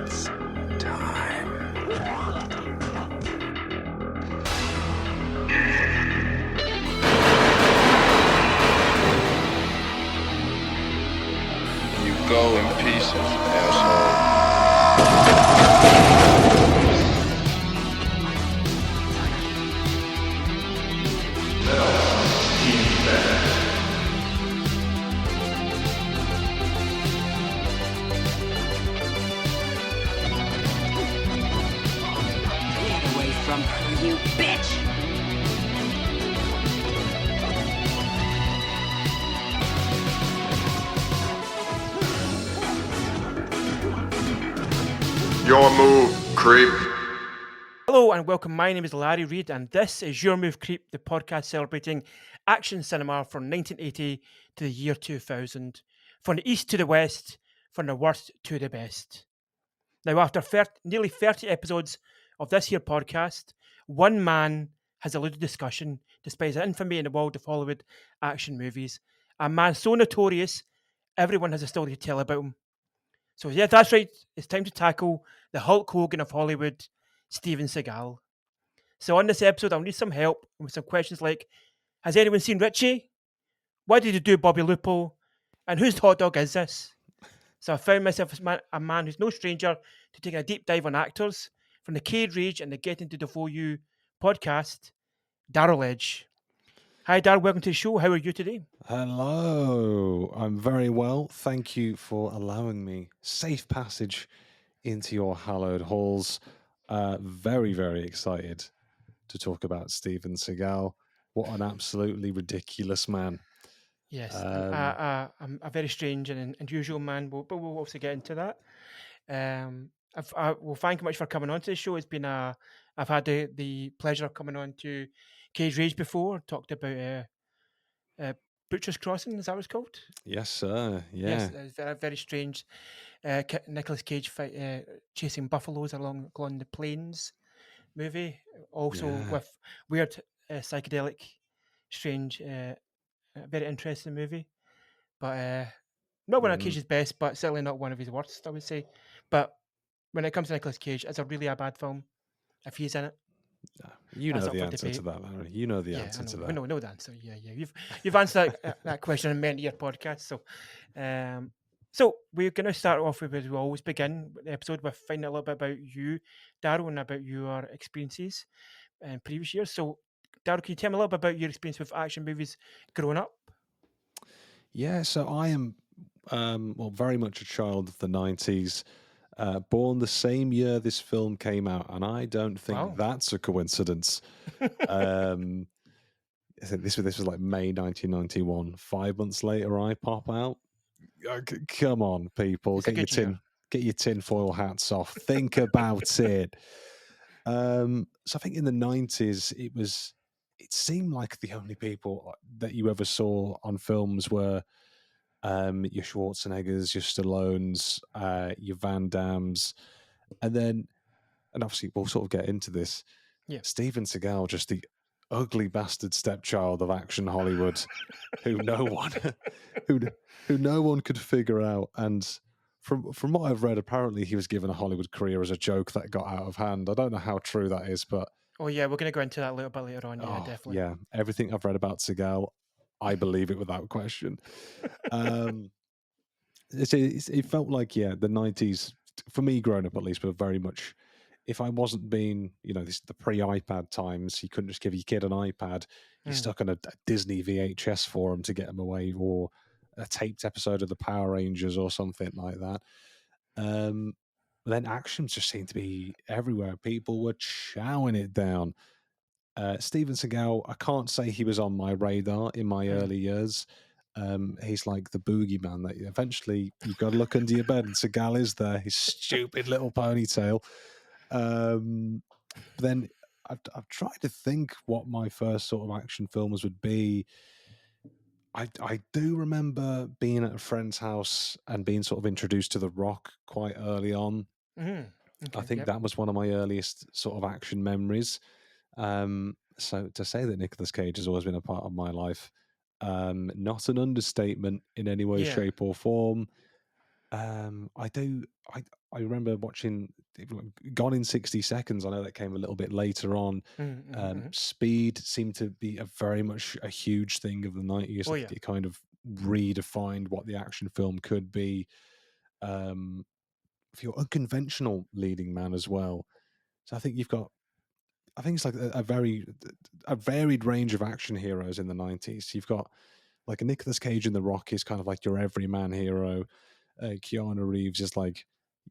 It's time. You go in pieces, asshole. From her, you bitch! Your move, creep. Hello and welcome. My name is Larry Reid, and this is Your Move Creep, the podcast celebrating action cinema from 1980 to the year 2000, from the east to the west, from the worst to the best. Now, after nearly 30 episodes of this here podcast, one man has eluded discussion despite his infamy in the world of Hollywood action movies. A man so notorious, everyone has a story to tell about him. So yeah, that's right. It's time to tackle the Hulk Hogan of Hollywood, Steven Seagal. So on this episode, I'll need some help with some questions like, has anyone seen Richie? Why did you do Bobby Lupo? And whose hot dog is this? So I found myself a man who's no stranger to taking a deep dive on actors from the Cage Rage and the Getting to Defoe You podcast, Darryl Edge. Hi, Darryl. Welcome to the show. How are you today? Hello, I'm very well. Thank you for allowing me safe passage into your hallowed halls. Very, very excited to talk about Steven Seagal. What an absolutely ridiculous man. Yes, I'm a very strange and unusual man, but we'll also get into that. Well, thank you much for coming on to the show. I've had the pleasure of coming on to Cage Rage before. Talked about Butcher's Crossing. Is that what it's called? Yes, sir. Yeah. Yes, it's very, very strange. Nicolas Cage chasing buffaloes along the plains movie. Also Yeah. with weird psychedelic, strange, very interesting movie. But not one of Cage's best, but certainly not one of his worst, I would say. But when it comes to Nicolas Cage, it's a really a bad film if he's in it. You know That's up the for answer to debate. that, Larry. You know the Yeah, answer I know. to We that. know the answer. Yeah. You've answered that question in many of your podcasts. So we're going to start off with, as we always begin the episode with finding a little bit about you, Darryl, and about your experiences in previous years. So, Darryl, can you tell me a little bit about your experience with action movies growing up? Yeah, so I am, very much a child of the 90s. Born the same year this film came out, and I don't think Wow. that's a coincidence. I think this was like May 1991. 5 months later, I pop out. Come on, people, It's a good year. get your tinfoil hats off. Think about it. So I think in the 90s, it seemed like the only people that you ever saw on films were your Schwarzeneggers, your Stallones, your Van Dammes, and obviously we'll sort of get into this. Yeah. Steven Seagal, just the ugly bastard stepchild of action Hollywood, who no one could figure out. And from what I've read, apparently he was given a Hollywood career as a joke that got out of hand. I don't know how true that is, but Oh yeah, we're going to go into that a little bit later on. Yeah, definitely. yeah, everything I've read about Seagal, I believe it without question. It felt like, the 90s, for me growing up at least, were very much, if I wasn't being, the pre-iPad times, you couldn't just give your kid an iPad. You stuck on a Disney VHS for him to get him away, or a taped episode of the Power Rangers or something like that. Then actions just seemed to be everywhere. People were chowing it down. Steven Seagal, I can't say he was on my radar in my early years. He's like the boogeyman that eventually you've got to look under your bed, and Seagal is there, his stupid little ponytail. Then I've tried to think what my first sort of action films would be. I do remember being at a friend's house and being sort of introduced to The Rock quite early on. Okay, I think that was one of my earliest sort of action memories. So to say that Nicolas Cage has always been a part of my life, not an understatement in any way, shape, or form. I do. I remember watching Gone in 60 Seconds. I know that came a little bit later on. Mm-hmm. Speed seemed to be a very much a huge thing of the 90s. Oh I think yeah. it kind of redefined what the action film could be. Um, for your unconventional leading man as well. So I think you've got. I think it's like a varied range of action heroes in the 90s. You've got like a Nicolas Cage in The Rock is kind of like your everyman hero. Keanu Reeves is like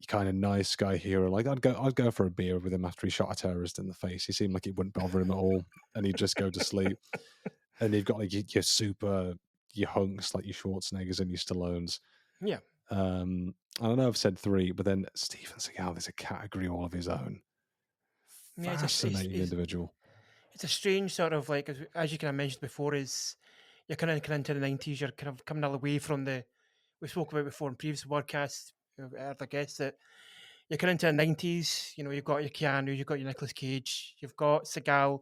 kind of nice guy hero. Like I'd go for a beer with him after he shot a terrorist in the face. He seemed like it wouldn't bother him at all, and he'd just go to sleep. And you've got like your hunks like your Schwarzeneggers and your Stallones. Yeah. I don't know I've said three, but then Steven Seagal is a category all of his own. Yeah, Fascinating individual. it's a strange sort of like as you kind of mentioned before, is you're kind of into the 90s, you're kind of coming all away from the we spoke about before in previous podcasts, I guess that you're kind of into the 90s. You know, you've got your Keanu, you've got your Nicolas Cage, you've got Seagal.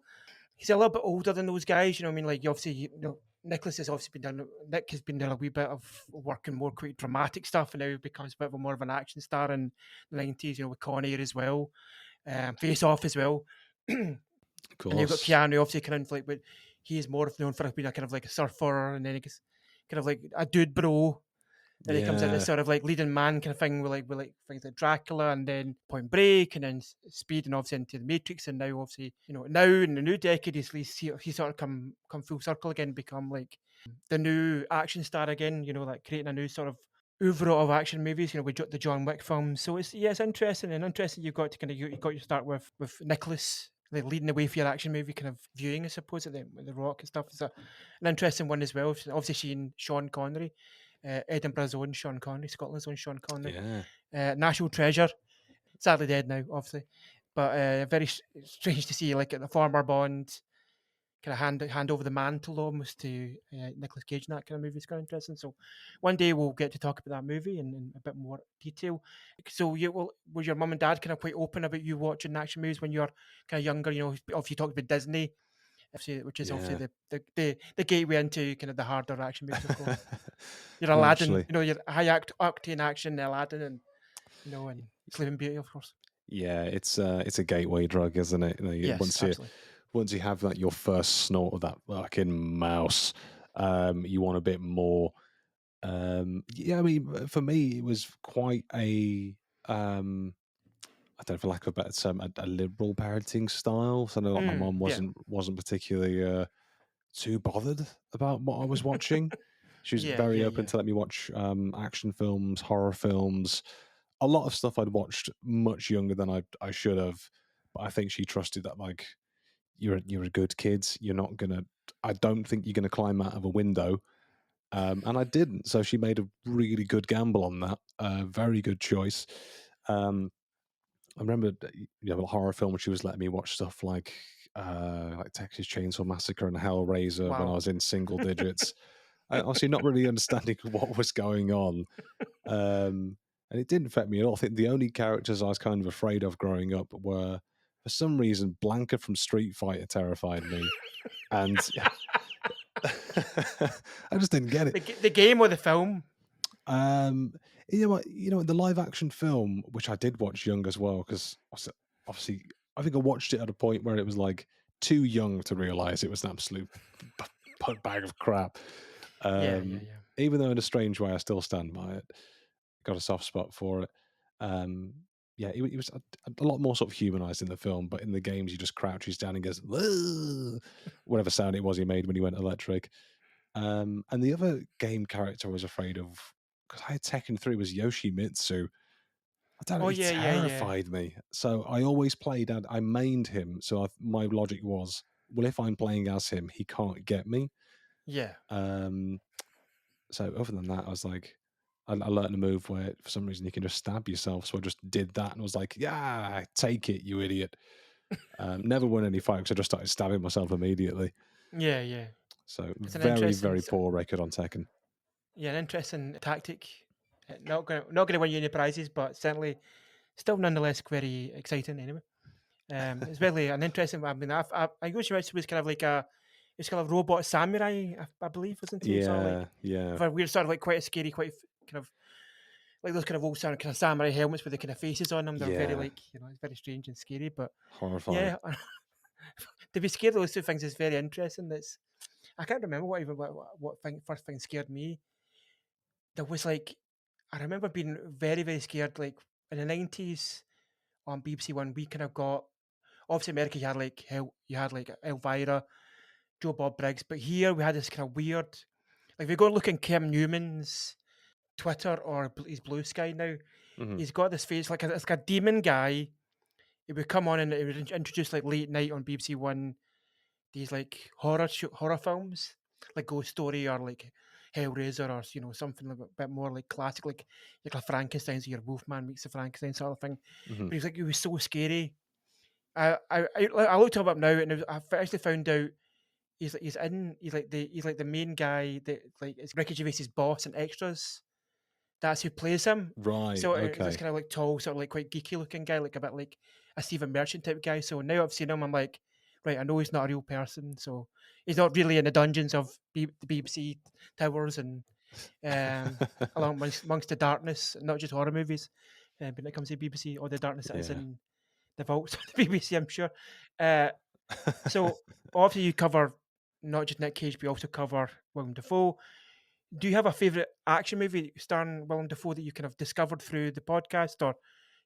He's a little bit older than those guys. You know what I mean? Like, obviously, Nicholas has obviously Nick has been doing a wee bit of work in more quite dramatic stuff, and now he becomes a bit of more of an action star in the 90s. You know, with Con Air as well, Face Off as well. Of And you've got course. Keanu, obviously, kind of like, but he's more known for being a kind of like a surfer, and then he gets kind of like a dude bro. Then he comes into Yeah. sort of like leading man kind of thing with like things like Dracula and then Point Break and then Speed and obviously into the Matrix, and now obviously now in the new decade he's sort of come full circle again, become like the new action star again. You know, like creating a new sort of oeuvre of action movies. You know, with the John Wick films. So it's interesting and interesting. You've got to kind of you got to start with Nicholas. Like leading the way for your action movie kind of viewing, I suppose, at the Rock and stuff. It's an interesting one as well. Obviously, Sean Connery, Edinburgh's own Sean Connery, Scotland's own Sean Connery, Yeah. National Treasure, sadly dead now, obviously, but very strange to see like the former Bond kind of hand over the mantle almost to Nicolas Cage in that kind of movie. It's kind of interesting. So one day we'll get to talk about that movie in a bit more detail. So was your mum and dad kind of quite open about you watching action movies when you were kind of younger? You know, obviously you talked about Disney, which is obviously the gateway into kind of the harder action movies, of course. Your Aladdin, Naturally. your octane action, Aladdin, and and Sleeping Beauty, of course. Yeah, it's a gateway drug, isn't it? Yes, absolutely. Once you have that your first snort of that fucking mouse, you want a bit more. Yeah, I mean, for me, it was quite a I don't know, for lack of a better term, a liberal parenting style. So I know like my mom Yeah, wasn't particularly too bothered about what I was watching. She was very open yeah. to let me watch action films, horror films, a lot of stuff I'd watched much younger than I should have. But I think she trusted that like you're a good kid. You're not gonna. I don't think you're gonna climb out of a window. And I didn't. So she made a really good gamble on that. Very good choice. I remember, a horror film. She was letting me watch stuff like Texas Chainsaw Massacre and Hellraiser when I Wow. was in single digits. Obviously, not really understanding what was going on, and it didn't affect me at all. I think the only characters I was kind of afraid of growing up were, for some reason, Blanca from Street Fighter terrified me, and I just didn't get it. The game or the film? Um, the live action film, which I did watch young as well, because obviously I think I watched it at a point where it was like too young to realize it was an absolute bag of crap. Yeah. Even though in a strange way I still stand by it, got a soft spot for it. Yeah, it was a lot more sort of humanized in the film, but in the games he just crouches down and goes, "Whoa," whatever sound it was he made when he went electric. And the other game character I was afraid of, because I had Tekken 3, was Yoshimitsu. I don't know, Oh he yeah. terrified me. So I always played, and I mained him. So my logic was, well, if I'm playing as him, he can't get me. Yeah. Um, so other than that, I was like, I learned a move where for some reason you can just stab yourself. So I just did that and was like, yeah, take it, you idiot. Never won any fights. I just started stabbing myself immediately. Yeah. So It's an very, interesting, very poor record on Tekken. an interesting tactic. Not gonna win you any prizes, but certainly still nonetheless very exciting anyway. It's really an interesting. I mean, I Yoshimitsu was kind of like it's kind of robot samurai, I believe, wasn't he? Sort of like Yeah. for weird, sort of like quite a scary, quite kind of like those kind of old kind of samurai helmets with the kind of faces on them. They're very Yeah, like, it's very strange and scary. But horrifying. yeah, to be scared of those two things is very interesting. I can't remember what thing first thing scared me. There was like I remember being very very scared. Like in the 90s on BBC One, we kind of got obviously America. You had like Elvira, Joe Bob Briggs, but here we had this kind of weird. Like if you go and look in Kim Newman's Twitter or his Blue Sky now, Hmm. he's got this face it's like a demon guy. He would come on and he would introduce like late night on BBC One these like horror films, like Ghost Story or like Hellraiser or something a bit more like classic, like a Frankenstein's or your Wolfman meets the Frankenstein sort of thing. Hmm. But he was so scary. I looked him up now and I actually found out he's like the main guy that like it's Ricky Gervais's boss and extras. That's who plays him. Right. So it's this Okay. kind of like tall, sort of like quite geeky looking guy, like a bit like a Stephen Merchant type guy. So now I've seen him, I'm like, right, I know he's not a real person. So he's not really in the dungeons of the BBC towers and amongst the darkness, not just horror movies. But when it comes to BBC, all the darkness that is Yeah. in the vaults of the BBC, I'm sure. So obviously you cover not just Nick Cage, but you also cover Willem Dafoe. Do you have a favourite action movie starring Willem Dafoe that you kind of discovered through the podcast or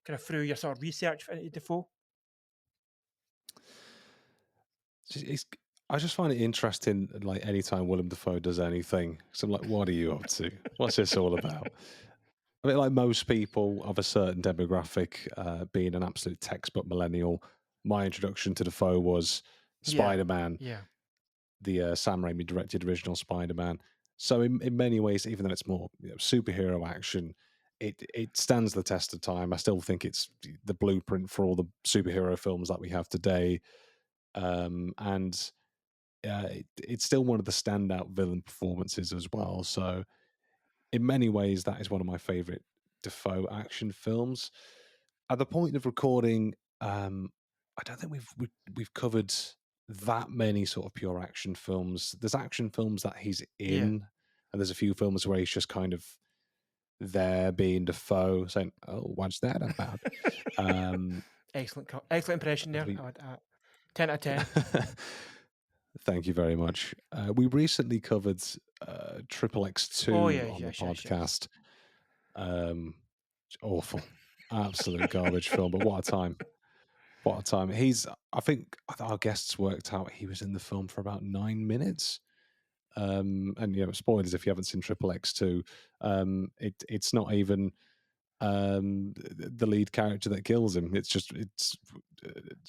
kind of through your sort of research into Dafoe? It's, I just find it interesting, like anytime Willem Dafoe does anything. So I'm like, what are you up to? What's this all about? I mean, like most people of a certain demographic, being an absolute textbook millennial, my introduction to Dafoe was Yeah, Spider-Man, yeah, the Sam Raimi directed original Spider-Man. So in many ways, even though it's more superhero action, it stands the test of time. I still think it's the blueprint for all the superhero films that we have today. And it's still one of the standout villain performances as well. So in many ways, that is one of my favorite Defoe action films. At the point of recording, I don't think we've covered that many sort of pure action films. There's action films that he's yeah. in, and there's a few films where he's just kind of there being Defoe, saying, "Oh, what's that about?" Excellent impression there. we- 10 out of 10. Thank you very much. We recently covered Triple Oh, X2 yeah, on the yes, yes, yes. podcast. It's awful, absolute garbage film. But what a time! What a time! I think our guests worked out he was in the film for about 9 minutes. And spoilers if you haven't seen Triple X2. It's not even the lead character that kills him. It's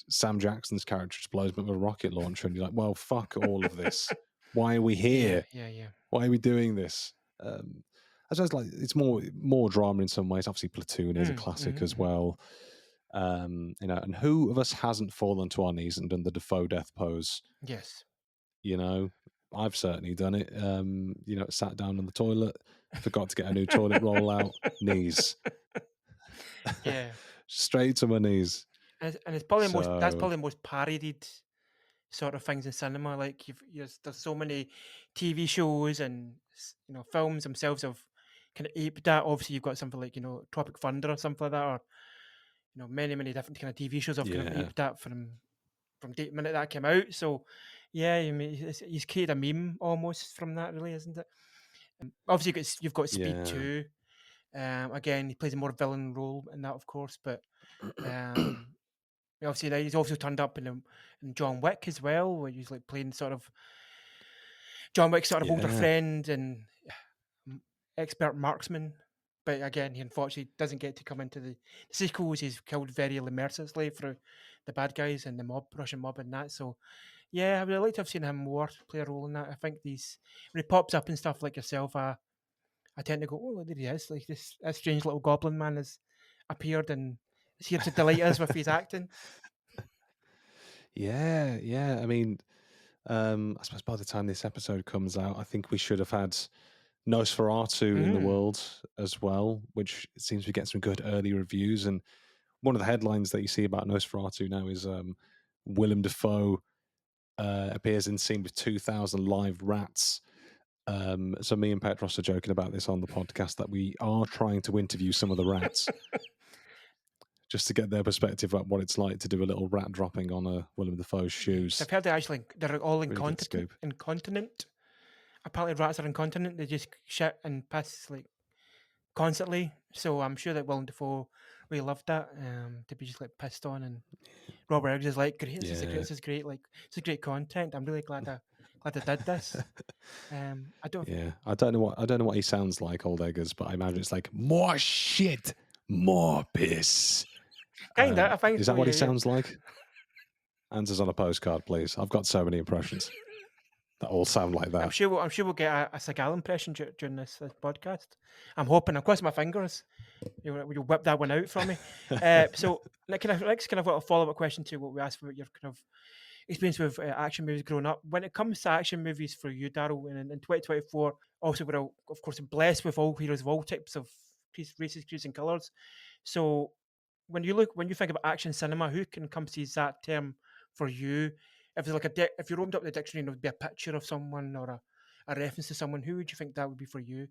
Sam Jackson's character just blows him up with a rocket launcher, and you're like, well, fuck all of this. Why are we Yeah, here? yeah. Why are we doing this? I suppose like it's more drama in some ways. Obviously, Platoon is a classic as well. And who of us hasn't fallen to our knees and done the Defoe death pose? Yes. I've certainly done it. Sat down on the toilet, forgot to get a new toilet roll out, knees. Yeah. Straight to my knees. And it's probably that's So probably the most parodied sort of things in cinema. Like there's so many TV shows and films themselves have kind of aped that. Obviously, you've got something like Tropic Thunder or something like that, or many different kind of TV shows have kind of yeah, aped that from the minute that came out. So yeah, I mean, he's created a meme almost from that, really, isn't it? Obviously, you've got Speed yeah, 2. Again, he plays a more villain role in that, of course, but um, obviously now he's also turned up in John Wick as well, where he's like playing sort of John Wick's sort of older yeah, friend and expert marksman. But again, he unfortunately doesn't get to come into the sequels. He's killed very mercilessly through the bad guys and the Russian mob and that. So yeah, I would like to have seen him more play a role in that. I think when he pops up and stuff like yourself, I tend to go, oh, there he is. Like this strange little goblin man has appeared and is here to delight us with his acting. yeah. I mean, I suppose by the time this episode comes out, I think we should have had Nosferatu in the world as well, which it seems we get some good early reviews. And one of the headlines that you see about Nosferatu now is Willem Dafoe appears in scene with 2,000 live rats. So me and Petros are joking about this on the podcast that we are trying to interview some of the rats just to get their perspective about what it's like to do a little rat dropping on a Willem Dafoe's shoes. I've heard they're all Really good scoop. incontinent. Apparently, rats are incontinent. They just shit and piss like constantly. So I'm sure that Willem Dafoe really loved that to be just like pissed on. And Robert Eggers is like, great, this is great. Like, this is great content. I'm really glad I did this. I don't. Yeah, I don't know what he sounds like, old Eggers, but I imagine it's like more shit, more piss. Kinda, I think is so, that what he yeah. sounds like? Answers on a postcard, please. I've got so many impressions that all sound like that. I'm sure we'll get a Seagal impression during this podcast. I'm hoping. I'm crossing my fingers. You'll whip that one out for me. So next kind of a follow up question to what we asked about your kind of experience with action movies growing up. When it comes to action movies for you, Darryl, in 2024, also we're of course blessed with all heroes of all types of races, creeds, and colours. So when you think of action cinema, who encompasses that term for you? If there's like if you roamed up the dictionary and it would be a picture of someone or a reference to someone, who would you think that would be for you?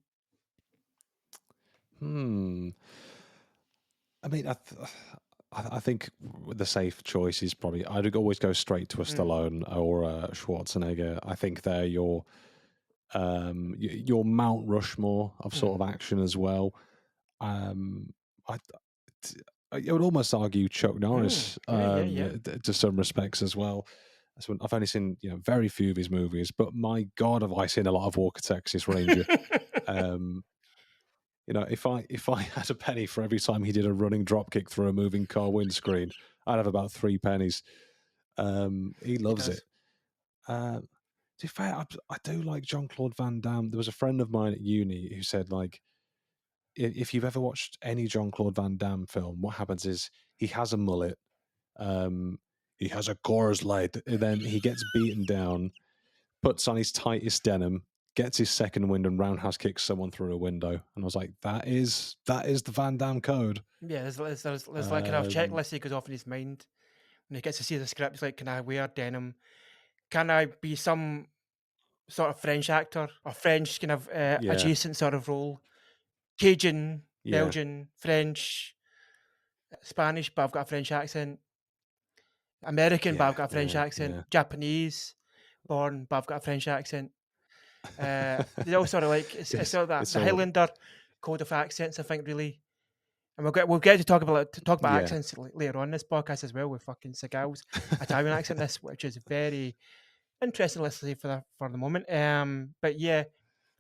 I mean, I think the safe choice is probably I'd always go straight to a Stallone or a Schwarzenegger. I think they're your Mount Rushmore of sort of action as well. I would almost argue Chuck Norris to some respects as well. So I've only seen very few of his movies, but my God, have I seen a lot of Walker Texas Ranger. If I had a penny for every time he did a running drop kick through a moving car windscreen, I'd have about 3 pennies. He loves it. To be fair, I do like Jean-Claude Van Damme. There was a friend of mine at uni who said, like, if you've ever watched any Jean-Claude Van Damme film, what happens is he has a mullet, he has a Coors Light, and then he gets beaten down, puts on his tightest denim, gets his second wind, and roundhouse kicks someone through a window. And I was like, that is the Van Damme code. Yeah, there's like kind of checklist he goes off in his mind when he gets to see the script. It's like, can I wear denim? Can I be some sort of French actor or French kind of adjacent sort of role? Cajun, Belgian, French, Spanish, but I've got a French accent. American, but I've got a French accent. Japanese, born, but I've got a French accent. They all sort of like it's sort of that the Highlander code of accents. I think really, and we'll get to talk about accents later on in this podcast as well with fucking Seagal's Italian accent. This, which is very interesting, let's say for the moment. But yeah,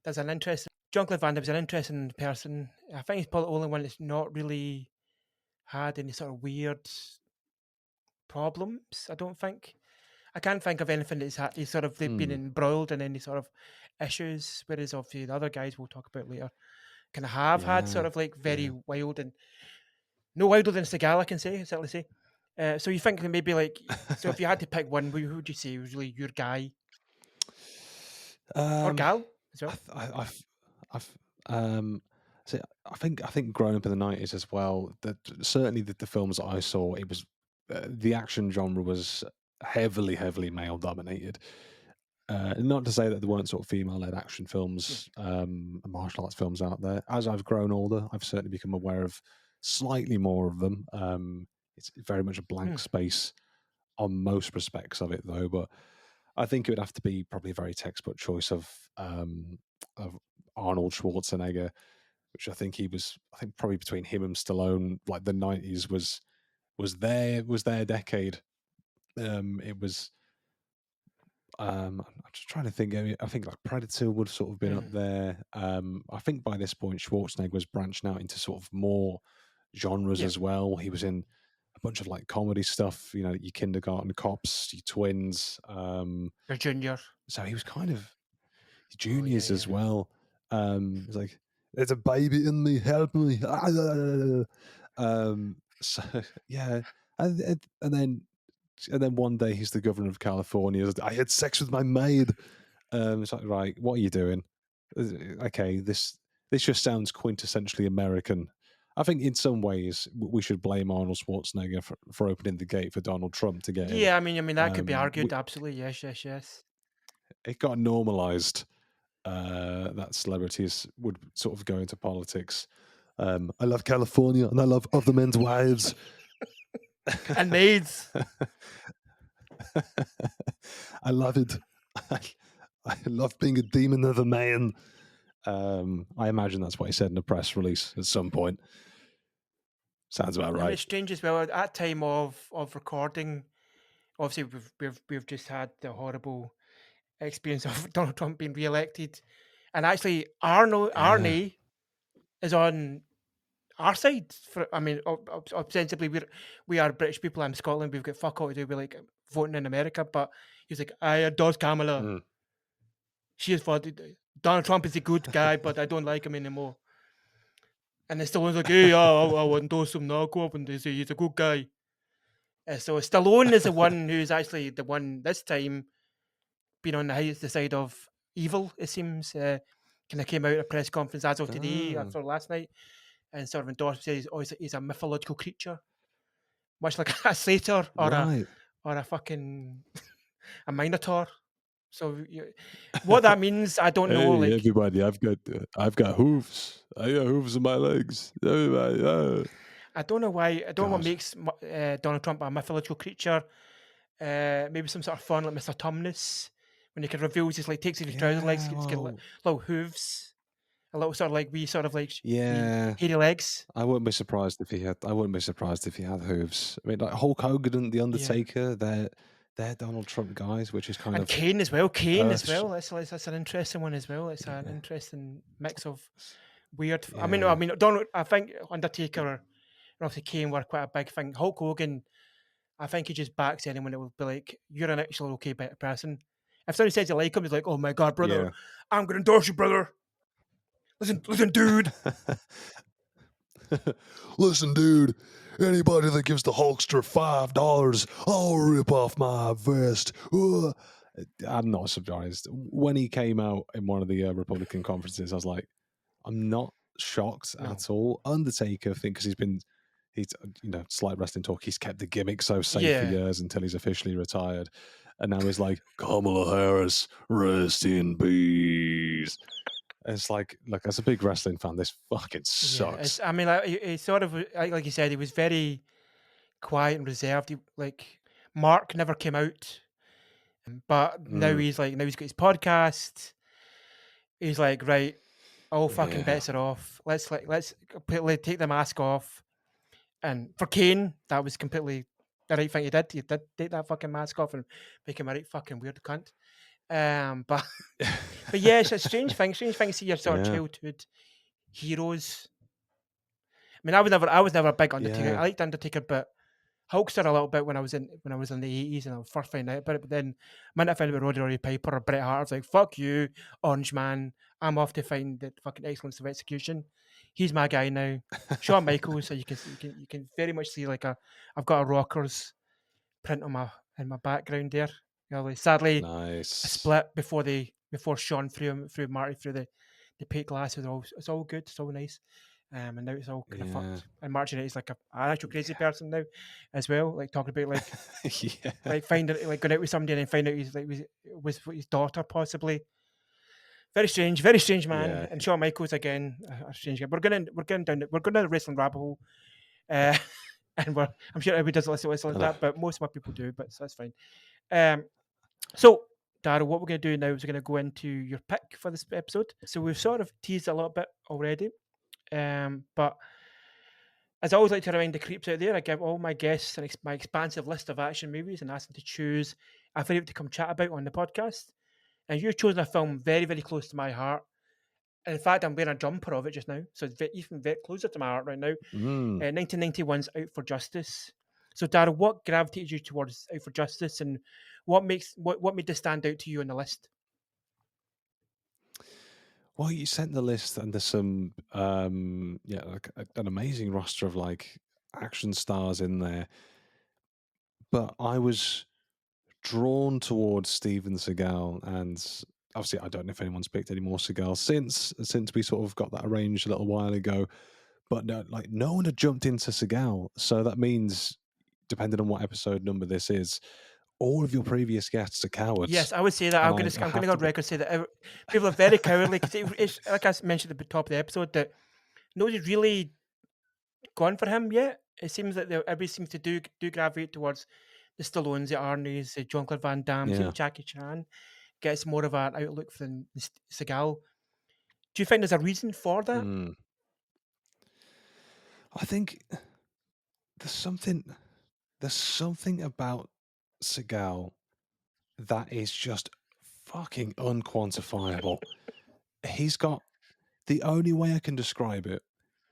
there's an interesting. Jean-Claude Van Damme's an interesting person. I think he's probably the only one that's not really had any sort of weird problems. I don't think. I can't think of anything that's he's sort of been embroiled in any sort of issues. Whereas obviously the other guys we'll talk about later kind of have had sort of like very wild and no wilder than Seagal, I can certainly say. So you think that maybe like so if you had to pick one, who would you say was really your guy or gal as well? I think growing up in the 90s as well, that certainly the films that I saw, it was the action genre was heavily male dominated. Not to say that there weren't sort of female-led action films, martial arts films out there. As I've grown older, I've certainly become aware of slightly more of them. It's very much a blank space on most respects of it, though. But I think it would have to be probably a very textbook choice of Arnold Schwarzenegger, which I think probably between him and Stallone, like the 90s was their decade. It was. I'm just trying to think. I think like Predator would have sort of been up there. I think by this point Schwarzenegger was branching out into sort of more genres as well. He was in a bunch of like comedy stuff, your Kindergarten Cops, your Twins, Your Junior. So he was kind of Juniors as well. It's like, there's a baby in me, help me. So yeah, and then one day he's the governor of California. I had sex with my maid. It's like, right, what are you doing? Okay, this just sounds quintessentially American. I think in some ways we should blame Arnold Schwarzenegger for opening the gate for Donald Trump to get in. Yeah, I mean that could be argued. Absolutely, yes. It got normalized that celebrities would sort of go into politics. I love California and I love other men's wives. And maids. I love it. I love being a demon of a man. I imagine that's what he said in a press release at some point. Sounds about I mean, right. it's strange as well. At time of recording, obviously we've just had the horrible experience of Donald Trump being re-elected, and actually Arnie is on our side. For I mean, ostensibly we are British people. I'm Scotland. We've got fuck all to do with like voting in America. But he's like, I adore Kamala. Mm. She is for Donald Trump is a good guy, but I don't like him anymore. And Stallone's like, hey, I'll endorse him now. Go up and they say he's a good guy. So Stallone is the one who's actually the one this time been on the side of evil. It seems. Kind of came out at a press conference as of today after last night, and sort of endorsed. Says, "Oh, he's a mythological creature, much like a satyr or Right. a fucking a minotaur." So what that means, I don't know. Hey, Like, everybody, I've got hooves. I got hooves in my legs. Everybody, I don't know why. I don't know what God. makes Donald Trump a mythological creature. Maybe some sort of fun like Mr. Tumnus when he can reveals his like takes off his trouser legs, he's got little hooves, a little sort of like wee sort of like Yeah. hairy legs. I wouldn't be surprised if he had. I wouldn't be surprised if he had hooves. I mean, like Hulk Hogan and the Undertaker, they're Donald Trump guys, which is kind And of Kane as well. Kane as Earth's- well. That's an interesting one as well. It's an interesting mix of weird. Yeah. I mean, Donald. I think Undertaker and obviously Kane were quite a big thing. Hulk Hogan, I think he just backs anyone that will be like, "You're an actual okay person." If somebody says you like him, he's like, "Oh my god, brother, Yeah. I'm gonna endorse you, brother. Listen, dude." Listen, dude. Anybody that gives the Hulkster $5, I'll rip off my vest. I'm not surprised. When he came out in one of the Republican conferences, I was like, I'm not shocked at all. Undertaker, I think, because he's slight wrestling talk. He's kept the gimmick so safe for years until he's officially retired, and now he's like, Kamala Harris, rest in peace. It's like, look, as a big wrestling fan, this fucking sucks. I mean, he sort of like you said, he was very quiet and reserved. Like Mark never came out, but now he's got his podcast. He's like, right, all fucking bets are off. Let's completely take the mask off. And for Kane, that was completely the right thing he did. He did take that fucking mask off and make him a right fucking weird cunt. But yeah, it's a strange thing to see your sort of childhood heroes. I mean, I was never a big Undertaker. I liked Undertaker, but Hulkster a little bit when I was in the 80s and I was first finding out about it. But then when I found out about Roddy Piper or Bret Hart, I was like, fuck you, Orange Man. I'm off to find the fucking excellence of execution. He's my guy now. Shawn Michaels, so you can very much see like I've got a Rockers print on in my background there. Sadly, Nice. a split before Shawn threw Marty through the plate glass. It's all good. It's all nice. And now it's all kind of fucked. And Martin is like an actual crazy person now, as well. Like talking about like like finding like going out with somebody and then find out he's like was his daughter possibly. Very strange man. Yeah. And Shawn Michaels again, a strange guy. We're going down the wrestling rabbit hole, and I'm sure everybody doesn't listen to that, but most of my people do. But so that's fine. So Darryl, what we're going to do now is we're going to go into your pick for this episode. So we've sort of teased a little bit already. But as I always like to remind the creeps out there, I give all my guests my expansive list of action movies and ask them to choose a favourite to come chat about on the podcast. And you've chosen a film very, very close to my heart. And in fact, I'm wearing a jumper of it just now, so it's even very closer to my heart right now. 1991's Out for Justice. So, Darryl, what gravitated you towards Out for Justice, and what made this stand out to you on the list? Well, you sent the list, and there's some, like an amazing roster of like action stars in there. But I was drawn towards Steven Seagal, and obviously, I don't know if anyone's picked any more Seagal since we sort of got that arranged a little while ago. But no one had jumped into Seagal, so that means, depending on what episode number this is, all of your previous guests are cowards. Yes, I would say that. And I'm going I to have go on to be- record say that people are very cowardly because it's like I mentioned at the top of the episode that nobody's really gone for him yet. It seems that everybody seems to do gravitate towards the Stallones, the Arnie's, the Jean-Claude Van Damme's, Yeah. Jackie Chan gets more of an outlook than Seagal. Do you think there's a reason for that? Mm. I think there's something about Seagal that is just fucking unquantifiable. He's got the only way I can describe it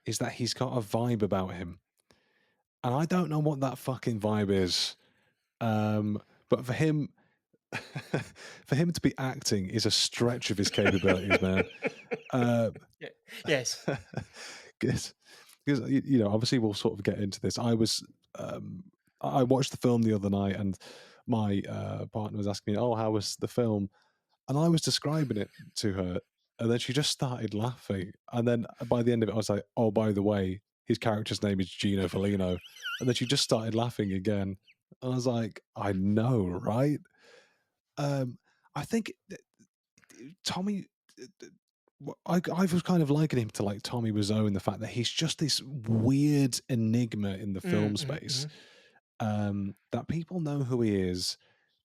is that he's got a vibe about him. And I don't know what that fucking vibe is. But for him for him to be acting is a stretch of his capabilities, man. Yes. Because you know, obviously we'll sort of get into this. I watched the film the other night, and my partner was asking me, "Oh, how was the film?" And I was describing it to her, and then she just started laughing. And then by the end of it, I was like, "Oh, by the way, his character's name is Gino Felino." And then she just started laughing again. And I was like, "I know, right?" I think Tommy. I was kind of likening him to like Tommy Wiseau in the fact that he's just this weird enigma in the film space. That people know who he is,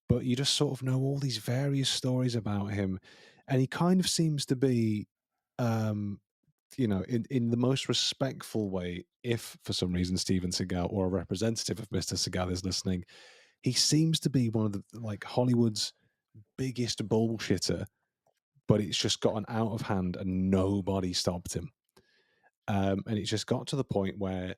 but you just sort of know all these various stories about him, and he kind of seems to be, you know, in the most respectful way. If for some reason Steven Seagal or a representative of Mr. Seagal is listening, he seems to be one of the like Hollywood's biggest bullshitter, but it's just gotten out of hand and nobody stopped him. And it's just got to the point where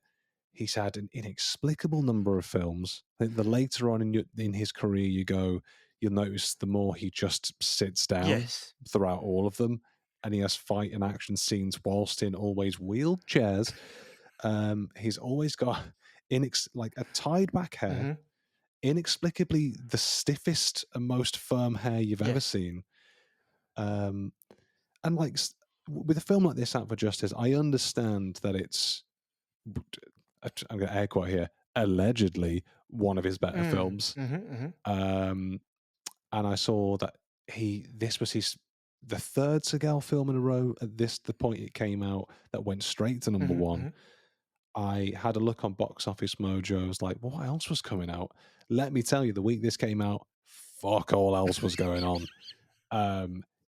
he's had an inexplicable number of films. I think the later on in his career you'll notice the more he just sits down Yes. throughout all of them, and he has fight and action scenes whilst in always wheeled chairs. He's always got like a tied back hair, inexplicably the stiffest and most firm hair you've ever Yes. seen. And like with a film like this, Out for Justice, I understand that it's, I'm going to air quote here, allegedly one of his better films. And I saw that this was the third Seagal film in a row at the point it came out that went straight to number one. I had a look on Box Office Mojo. I was like, what else was coming out? Let me tell you, the week this came out, fuck all else was going on.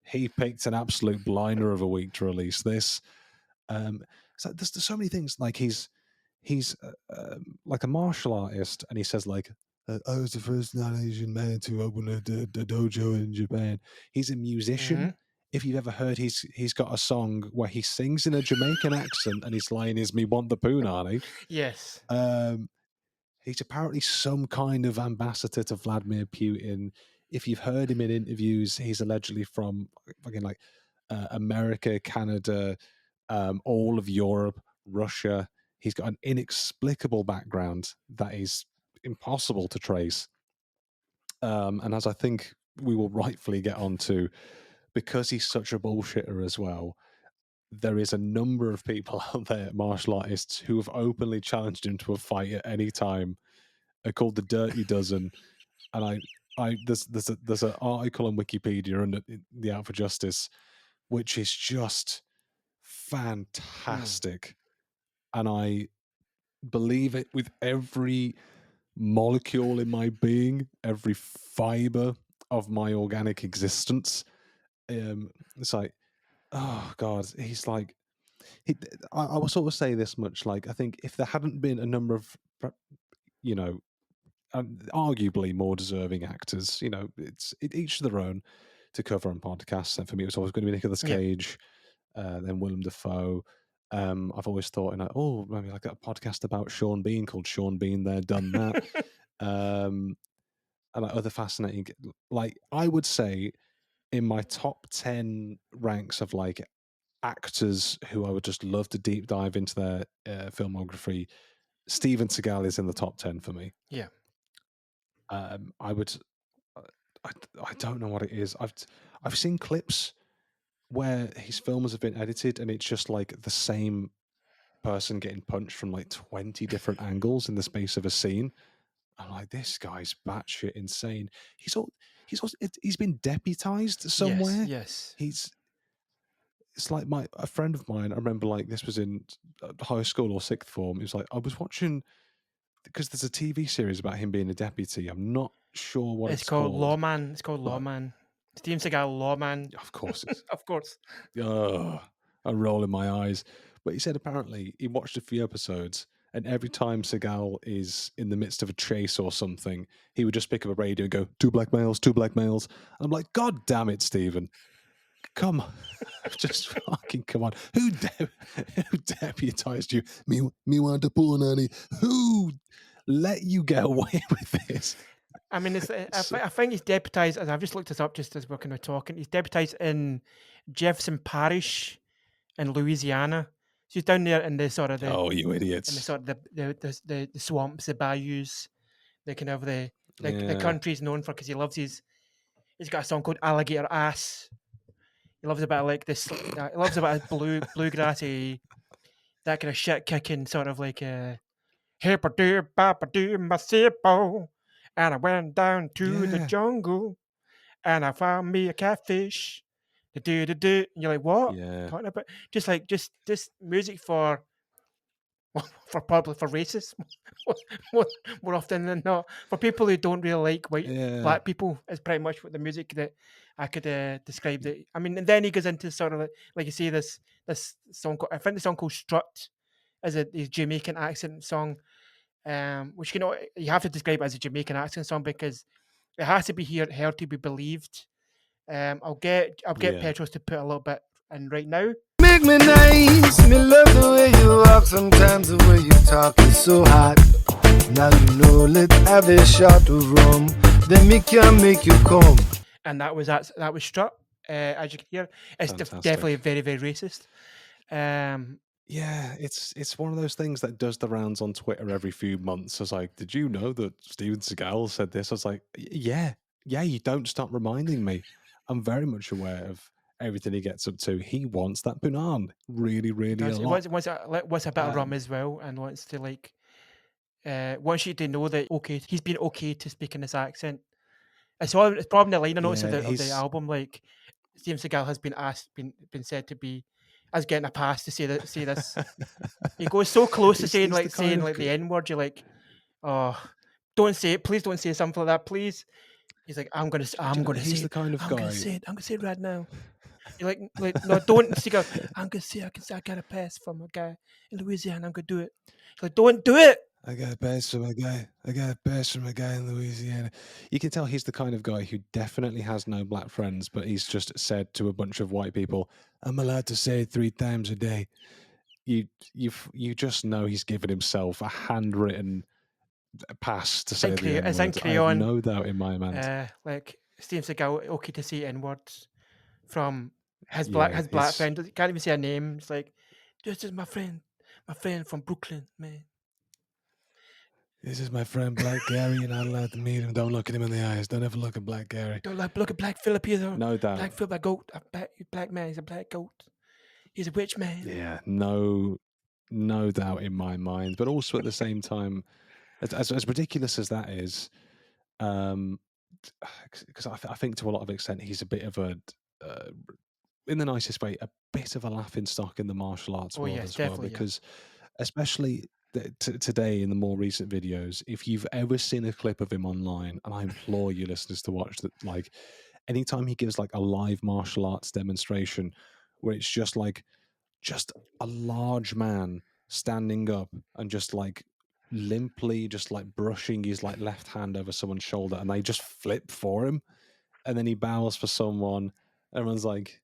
He picked an absolute blinder of a week to release this. So there's so many things. Like he's like a martial artist, and he says like, I was the first non-Asian man to open a dojo in Japan. He's a musician. If you've ever heard, he's got a song where he sings in a Jamaican accent, and his line is "Me want the punani." Yes. He's apparently some kind of ambassador to Vladimir Putin. If you've heard him in interviews, he's allegedly from fucking like America, Canada, all of Europe, Russia. He's got an inexplicable background that is impossible to trace. And as I think we will rightfully get onto, because he's such a bullshitter as well, there is a number of people out there, martial artists, who have openly challenged him to a fight at any time. They're called the Dirty Dozen, and there's an article on Wikipedia under the Out for Justice, which is just fantastic, and I believe it with every molecule in my being, every fiber of my organic existence. It's like, oh God, he's like, I will sort of say this much, like, I think if there hadn't been a number of, you know, arguably more deserving actors, you know, each to their own to cover on podcasts. And for me, it was always going to be Nicolas Cage, then Willem Dafoe. I've always thought, oh, maybe like a podcast about Sean Bean called Sean Bean There, Done That. And like other fascinating, like I would say in my top 10 ranks of like actors who I would just love to deep dive into their filmography, Steven Seagal is in the top 10 for me. Yeah. I would, I don't know what it is. I've seen clips where his films have been edited and it's just like the same person getting punched from like 20 different angles in the space of a scene. I'm like, this guy's batshit insane. He's been deputized somewhere. Yes. It's like a friend of mine. I remember, like, this was in high school or sixth form. It was like I was watching, because there's a TV series about him being a deputy. I'm not sure what It's it's called called. Lawman. It's called But Lawman. Steven Seagal, Lawman. of course, it's Of course. I roll in my eyes. But he said apparently he watched a few episodes, and every time Seagal is in the midst of a chase or something, he would just pick up a radio and go, two black males, two black males. I'm like, God damn it, Stephen. Come on. Just fucking come on. Who deputized you? Me want to pull on it. Who let you get away with this? I mean, I think he's deputized, as I've just looked this up just as we're kind of talking, he's deputized in Jefferson Parish in Louisiana. So he's down there in the sort of Oh, you in the idiots. sort of the swamps, the bayous, the kind of the Yeah. country's known for, because he's got a song called Alligator Ass. He loves a bit of like this. He loves a bit of bluegrassy, that kind of shit kicking sort of like hippa-doo, bapa-doo, masipo. And I went down to the Yeah. jungle and I found me a catfish. Do. And you're like, what? Yeah. Talking about just like just music for for racists more often than not. For people who don't really like Yeah. black people is pretty much what the music that I could describe. That I mean, and then he goes into sort of like you say this song. I think the song called "Strut" is a Jamaican accent song, which you have to describe it as a Jamaican accent song because it has to be heard to be believed. I'll get Yeah. Petros to put a little bit in right now. Make me nice, me love the way you walk. Sometimes the way you talk is so hot. Now you know, let's have a shot of rum. Then me can make you come. And that was Strut. As you can hear, it's definitely very, very racist. Yeah, it's one of those things that does the rounds on Twitter every few months. I was like, did you know that Steven Seagal said this? I was like, yeah, you don't stop reminding me. I'm very much aware of everything he gets up to. He wants that punan really, really a lot. Wants a bit of rum as well, and wants to like wants you to know that he's been okay to speak in this accent. It's probably the liner notes of the album. Like Steven Seagal has been said to be as getting a pass to say this. He goes so close to saying the N word. You're like, oh, don't say it. Please don't say something like that. Please. He's like, I'm gonna say the kind of guy. I'm gonna say it right now. You're like no, don't. Seagal, I'm gonna say I got a pass from a guy in Louisiana. I'm gonna do it. He's like, don't do it. I got a pass from a guy. In Louisiana. You can tell he's the kind of guy who definitely has no black friends, but he's just said to a bunch of white people, "I'm allowed to say it 3 times a day." You just know he's given himself a handwritten pass to say the N-word. It's in I have Kreaton. no doubt in my mind. Like Steven Seagal, okay to say N-words from his black friend. He can't even say a name. It's like, this is my friend from Brooklyn, man. This is my friend Black Gary. You're not allowed to meet him. Don't look at him in the eyes. Don't ever look at Black Gary. Don't look at Black Phillip either. No doubt. Black Phillip, a goat. Black man. He's a black goat. He's a witch man. Yeah, no doubt in my mind. But also at the same time, as ridiculous as that is, because I think to a lot of extent he's a bit of a, in the nicest way, a bit of a laughing stock in the martial arts world as well. Because especially today in the more recent videos, if you've ever seen a clip of him online, and I implore you listeners to watch that, like anytime he gives like a live martial arts demonstration where it's just a large man standing up and just like limply just like brushing his like left hand over someone's shoulder, and they just flip for him, and then he bows for someone. Everyone's like,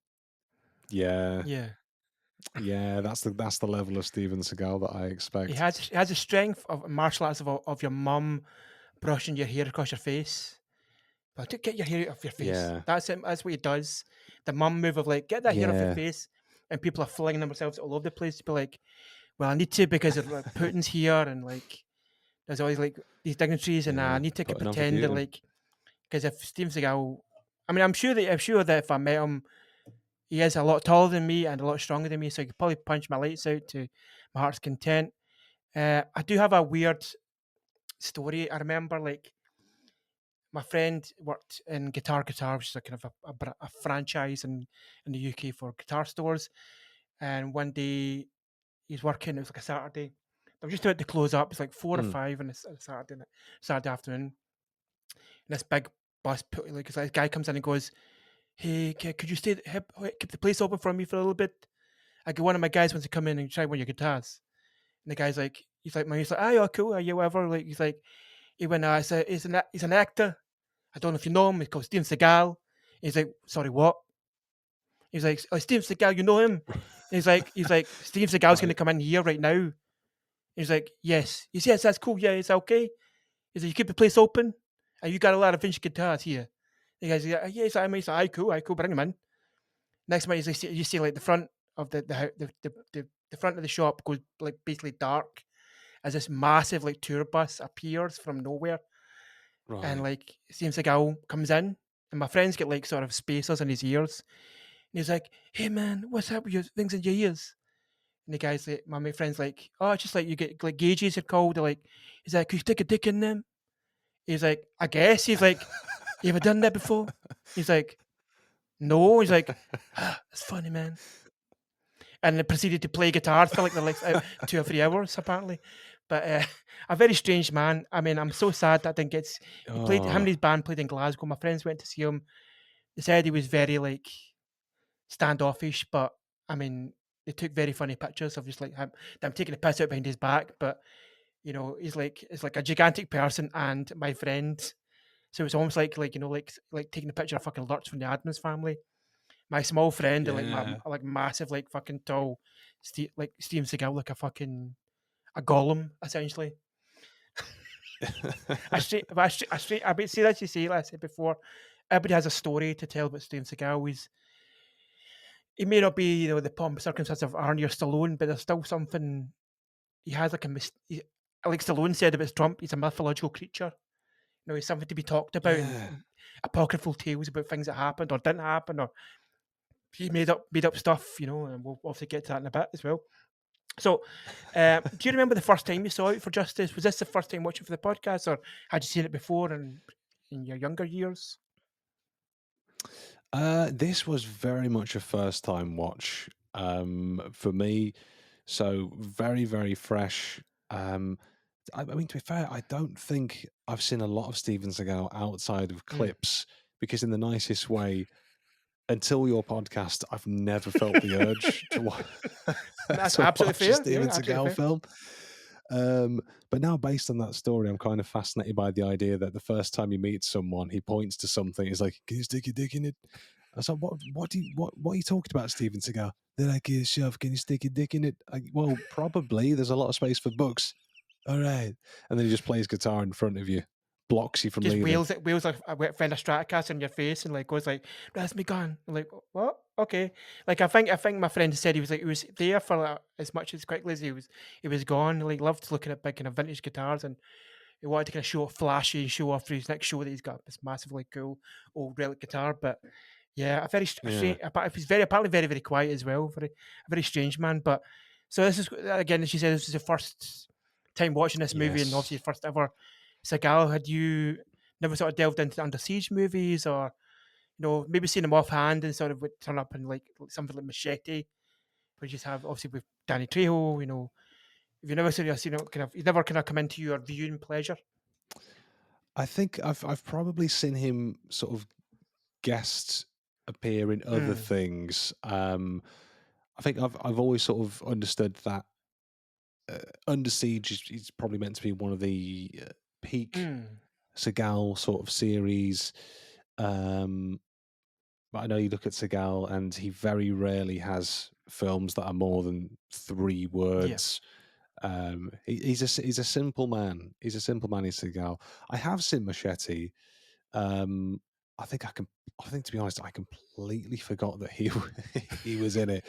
yeah, that's the level of Steven Seagal that I expect. He has the strength of martial arts of your mum brushing your hair across your face. But to get your hair off your face. Yeah. That's what he does. The mum move of like, get that hair off your face, and people are flinging themselves all over the place to be like, well, I need to because of like, Putin's here, and like there's always like these dignitaries, and I need to pretend that like, because if Steven Seagal, I mean, I'm sure that if I met him, he is a lot taller than me and a lot stronger than me, so he could probably punch my lights out to my heart's content. I do have a weird story. I remember like my friend worked in Guitar, which is a kind of a franchise in the UK for guitar stores. And one day he's working. It was like a Saturday. I was just about to close up. It's like 4 or 5 on a Saturday afternoon. And this big bus, like this guy comes in and goes, "Hey, could you keep the place open for me for a little bit? I go, one of my guys wants to come in and try one of your guitars." And the guy's like, "Ah, yeah, cool, yeah, whatever." Like he's like, he went, he's an actor. I don't know if you know him. He's called Steven Seagal. He's like, "Sorry, what?" He's like, "Oh, Steven Seagal, you know him?" He's like, "Steven Seagal's going to Right. come in here right now." He's like, "Yes." He says, "Yes, that's cool. Yeah, it's okay." He's like, "You keep the place open, and you got a lot of vintage guitars here." The guy's like, "Yeah, he's like, aye, cool, bring him in." Next minute, you see like the front of the front of the shop goes like basically dark as this massive like tour bus appears from nowhere, and Right. like seems like Al comes in, and my friends get like sort of spacers in his ears, and he's like, "Hey man, what's up with your things in your ears?" And the guy's like, my friend's like, "Oh, it's just like you get like gauges are called." They're like, he's like, "Could you stick a dick in them?" He's like, "I guess." He's like, "You ever done that before?" He's like, "No." He's like, "Ah, that's funny, man." And then proceeded to play guitar for like the next 2 or 3 hours, apparently. But a very strange man. I mean, I'm so sad that I didn't get. He played. Him and Oh, his band played in Glasgow. My friends went to see him. They said he was very like standoffish, but I mean, they took very funny pictures of just like them taking the piss out behind his back. But you know, it's like a gigantic person and my friend. So it's almost like like taking a picture of fucking Lurch from the Adams Family. My small friend and like my yeah. like massive like fucking tall, like Steven Seagal, like a golem essentially. I bet see that you say, like I said before, everybody has a story to tell about Steven Seagal. He may not be the pomp and circumstance of Arnie or Stallone, but there's still something he has like like Stallone said about Trump. He's a mythological creature. He's something to be talked about and Yeah. apocryphal tales about things that happened or didn't happen, or he made up stuff. And we'll obviously get to that in a bit as well. So, do you remember the first time you saw Out for Justice? Was this the first time watching for the podcast, or had you seen it before in your younger years? This was very much a first time watch for me. So very, very fresh. I mean, to be fair, I don't think I've seen a lot of Steven Seagal outside of Mm. clips because, in the nicest way, until your podcast, I've never felt the urge to, That's to absolutely watch a fair. Yeah, Steven absolutely Seagal fair. film. But now, based on that story, I'm kind of fascinated by the idea that the first time you meet someone, he points to something. He's like, "Can you stick your dick in it?" I was like, what are you talking about, Steven Seagal? They're like, "Yeah, shove. Can you stick your dick in it?" Well, probably. There's a lot of space for books. All right, and then he just plays guitar in front of you, blocks you from Just leaving. wheels a wet Fender Stratocaster in your face and like goes like, "That's me gone." I'm like, what? Okay. Like I think my friend said he was there for as much as quickly as he was gone. Like loved looking at big kind of vintage guitars, and he wanted to kind of show off flashy, show off for his next show that he's got this massively cool old relic guitar. But yeah, Yeah. he's apparently very very quiet as well. A very strange man. But so this is again, as you said, this is the first time watching this movie, and Yes. obviously first ever Seagal. Had you never sort of delved into Under Siege movies, or maybe seen them offhand and sort of would turn up in like something like Machete, where you just have obviously with Danny Trejo. If you never seen kind of, you never kind of come into your viewing pleasure. I think I've probably seen him sort of guest appear in other Mm, things. I think I've always sort of understood that Under Siege is probably meant to be one of the peak mm, Seagal sort of series. Um, but I know you look at Seagal, and he very rarely has films that are more than three yeah. words. He's a simple man. He's a simple man. He's Seagal. I have seen Machete. Um, I think I can. I think, to be honest, I completely forgot that he was in it.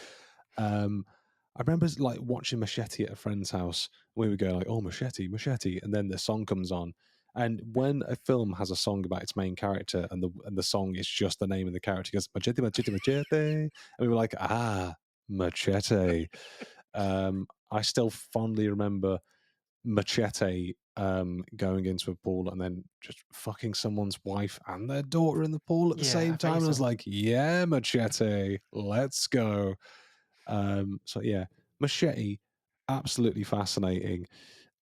I remember like watching Machete at a friend's house. We would go like, "Oh, Machete, Machete," and then the song comes on. And when a film has a song about its main character, and the song is just the name of the character, it goes Machete, Machete, Machete, and we were like, "Ah, Machete." I still fondly remember Machete going into a pool and then just fucking someone's wife and their daughter in the pool at the Yeah, same I think time. And I was so. like, yeah, Machete, let's go. So yeah, Machete, absolutely fascinating.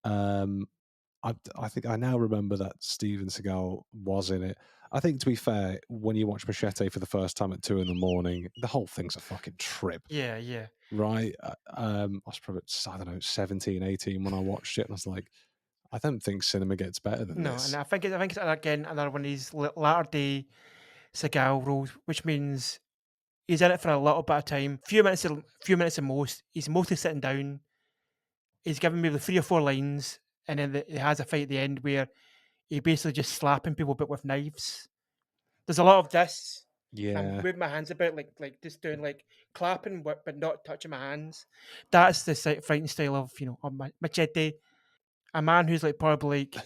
I think I now remember that Steven Seagal was in it. I think, to be fair, when you watch Machete for the first time at 2 a.m, the whole thing's a fucking trip, Yeah, yeah. right? I was probably, I don't know, 17, 18 when I watched it, and I was like, I don't think cinema gets better than No, and this. I think it's again another one of these latter day Seagal roles, which means he's in it for a little bit of time, few minutes at most. He's mostly sitting down. He's given maybe 3 or 4 lines, and then he has a fight at the end where he basically just slapping people but with knives. There's a lot of this. I'm Yeah, moving my hands about like just doing like clapping but not touching my hands. That's the fighting style of of Machete, a man who's like probably like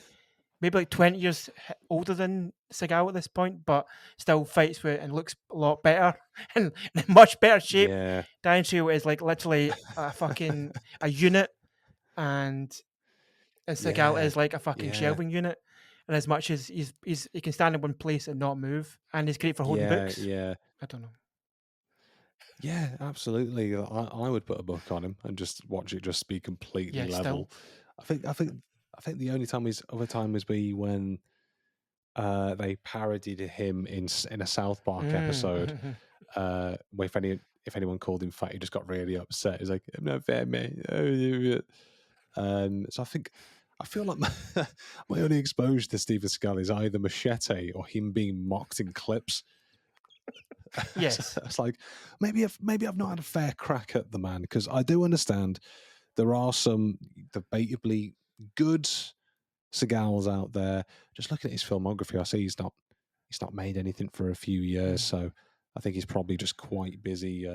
maybe like 20 years older than Seagal at this point, but still fights with and looks a lot better and in much better shape. yeah, Dan Shield is like literally a unit, and Seagal yeah, is like a fucking yeah, shelving unit. And as much as he can stand in one place and not move, and he's great for holding yeah, books. yeah. I don't know. Yeah, absolutely. I would put a book on him and just watch it just be completely Yeah, still. level. I think the only other time is be when they parodied him in a South Park episode. Mhm. If anyone called him fat, he just got really upset. He's like, "I'm not fat, man." So I feel like my only exposure to Steven Seagal is either Machete or him being mocked in clips. So Yes. it's like maybe I've not had a fair crack at the man, because I do understand there are some debatably good Segals out there. Just looking at his filmography, I see he's not made anything for a few years, Mm. so I think he's probably just quite busy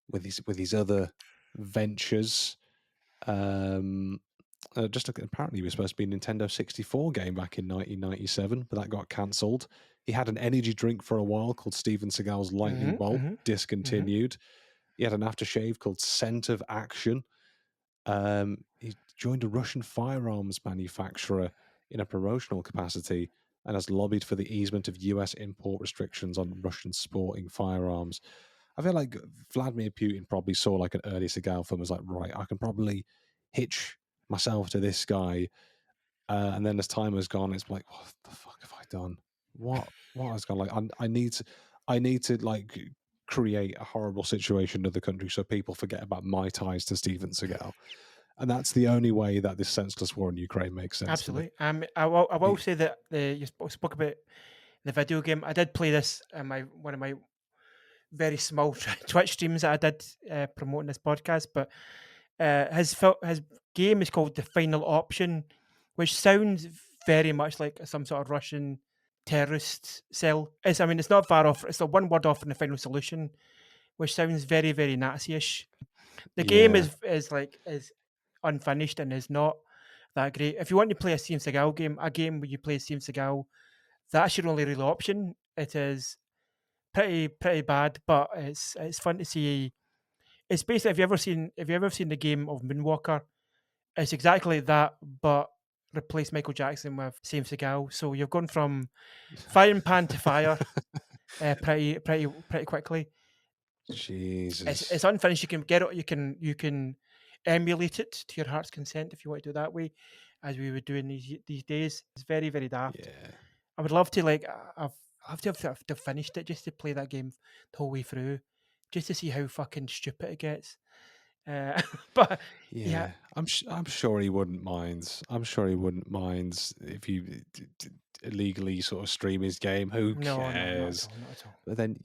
with his other ventures. Um, just looking, apparently, he was supposed to be a Nintendo 64 game back in 1997, but that got cancelled. He had an energy drink for a while called Steven Seagal's Lightning Mhm, Bolt, mhm, mhm. discontinued. He had an aftershave called Scent of Action. He joined a Russian firearms manufacturer in a promotional capacity and has lobbied for the easement of US import restrictions on Russian sporting firearms. I feel like Vladimir Putin probably saw like an early Seagal film, was like, right, I can probably hitch myself to this guy. And then as time has gone, it's like, what the fuck have I done? What has gone? Like, I need to like create a horrible situation in the country so people forget about my ties to Steven Seagal. And that's the only way that this senseless war in Ukraine makes sense to me. Absolutely. I will He- say that you spoke about the video game. I did play this in one of my very small Twitch streams that I did promoting this podcast. But his game is called The Final Option, which sounds very much like some sort of Russian terrorist cell. It's not far off. It's the one word off from The Final Solution, which sounds very, very Nazi-ish. The game yeah, is unfinished and is not that great. If you want to play a Steven Seagal game, a game where you play Steven Seagal, that's your only real option. It is pretty bad, but it's fun to see. It's basically, have you ever seen the game of Moonwalker? It's exactly that, but replace Michael Jackson with Steven Seagal. So you've gone from frying pan to fire pretty quickly. It's Jesus, unfinished. You can get it. You can emulate it to your heart's consent if you want to do it that way, as we would do in these days. It's very very daft. yeah, I would love to have finished it just to play that game the whole way through, just to see how fucking stupid it gets. Uh, but yeah, yeah. I'm sure he wouldn't mind. I'm sure he wouldn't mind if you illegally sort of stream his game. Who no, not at cares? all, not at all. But then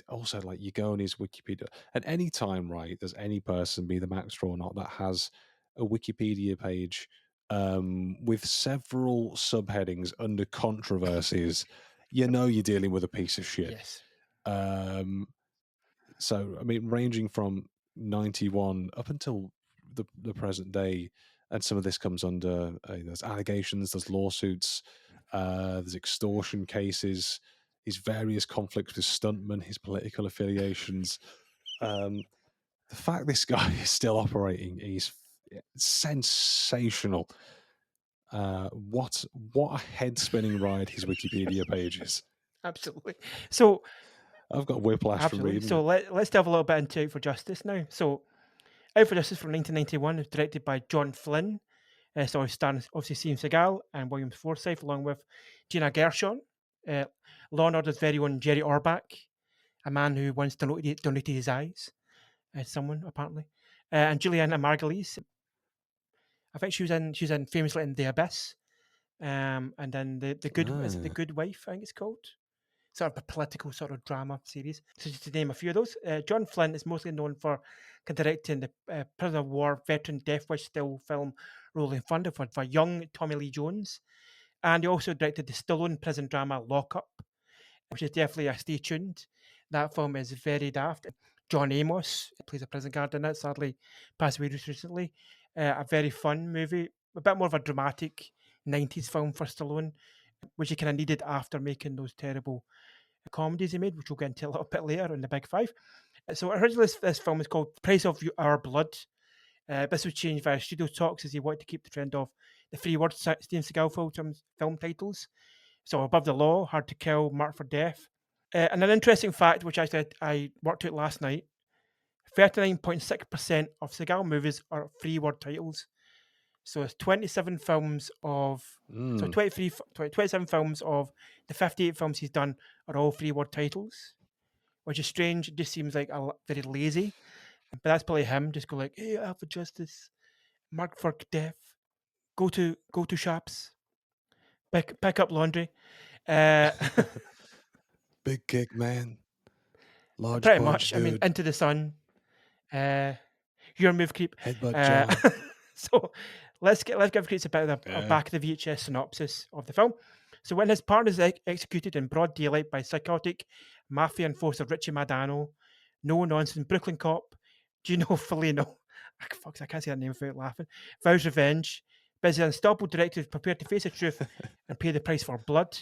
also like you go on his Wikipedia at any time, right? There's any person, be the Max or not, that has a Wikipedia page with several subheadings under controversies. You know you're dealing with a piece of shit. Yes, Um, so I mean, ranging from 91 up until the present day, and some of this comes under there's allegations, there's lawsuits, there's extortion cases, his various conflicts with stuntmen, his political affiliations. The fact this guy is still operating sensational. What a head spinning ride his Wikipedia page is. Absolutely. So I've got whiplash from absolutely. reading So it. let's delve a little bit into Out for Justice now. So Out for Justice from 1991 is directed by John Flynn. So it stars obviously Steven Seagal and William Forsythe, along with Gina Gershon, Law and Order's very own Jerry Orbach, a man who once donated his eyes, someone apparently, and Juliana Margulies. I think she was in famously in The Abyss, and then the good is it The Ah. Good Wife, I think it's called, sort of a political sort of drama series. So just to name a few of those, John Flynn is mostly known for directing the prisoner of war veteran Death Wish still film Rolling Thunder for young Tommy Lee Jones, and he also directed the Stallone prison drama Lock Up, which is definitely a stay tuned. That film is very daft. John Amos plays a prison guard in it, sadly passed away just recently. A very fun movie, a bit more of a dramatic 90s film for Stallone, which he kind of needed after making those terrible comedies he made, which we'll get into a little bit later in the Big Five. So originally this film is called Price of Our Blood. This was changed via studio talks as he wanted to keep the trend of the three word Steven Seagal film titles. So Above the Law, Hard to Kill, Marked for Death. And an interesting fact, which actually I worked out last night, 39.6% of Seagal movies are three word titles. So it's 27 films of, so 27 films of the 58 films he's done are all three word titles, which is strange. It just seems like very lazy. But that's probably him just go like, hey, Out for Justice, Marked for Death, go to shops, pick up laundry. Big kick, man. Large Pretty punch, much. I mean, dude. Into the Sun, Your Move Creep. Headbutt John. So let's give Creeps a bit of a Yeah. back of the VHS synopsis of the film. So when his partner is executed in broad daylight by psychotic mafia enforcer Richie Madano, no nonsense Brooklyn cop Gino Felino, fuck, I can't say that name without laughing, vows revenge, but as an unstoppable detective prepared to face the truth and pay the price for blood.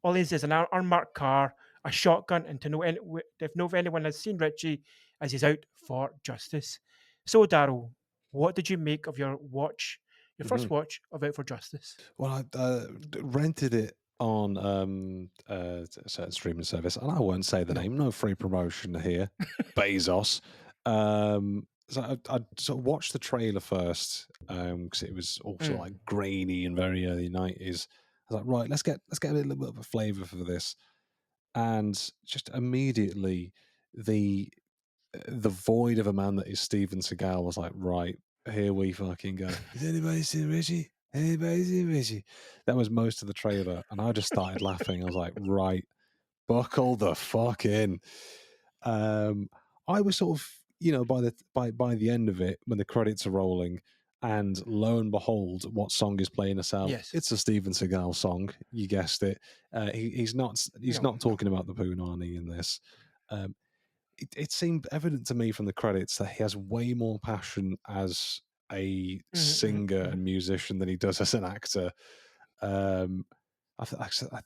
All he is an unmarked car, a shotgun, and to know if anyone has seen Richie as he's out for justice. So, Darryl, what did you make of your first watch of Out for Justice? Well, I rented it on a certain streaming service, and I won't say the name. No free promotion here. Bezos. So I sort of watched the trailer first because it was also like grainy and very early 90s. I was like, right, let's get a little bit of a flavour for this, and just immediately the void of a man that is Steven Seagal was like, right, here we fucking go. Has anybody seen Richie? Anybody seen Richie? That was most of the trailer, and I just started laughing. I was like, right, buckle the fuck in. I was sort of, by the end of it, when the credits are rolling, and lo and behold, what song is playing us out? Yes. It's a Steven Seagal song. You guessed it. He's not talking about the Punani in this. It seemed evident to me from the credits that he has way more passion as a singer and musician than he does as an actor. I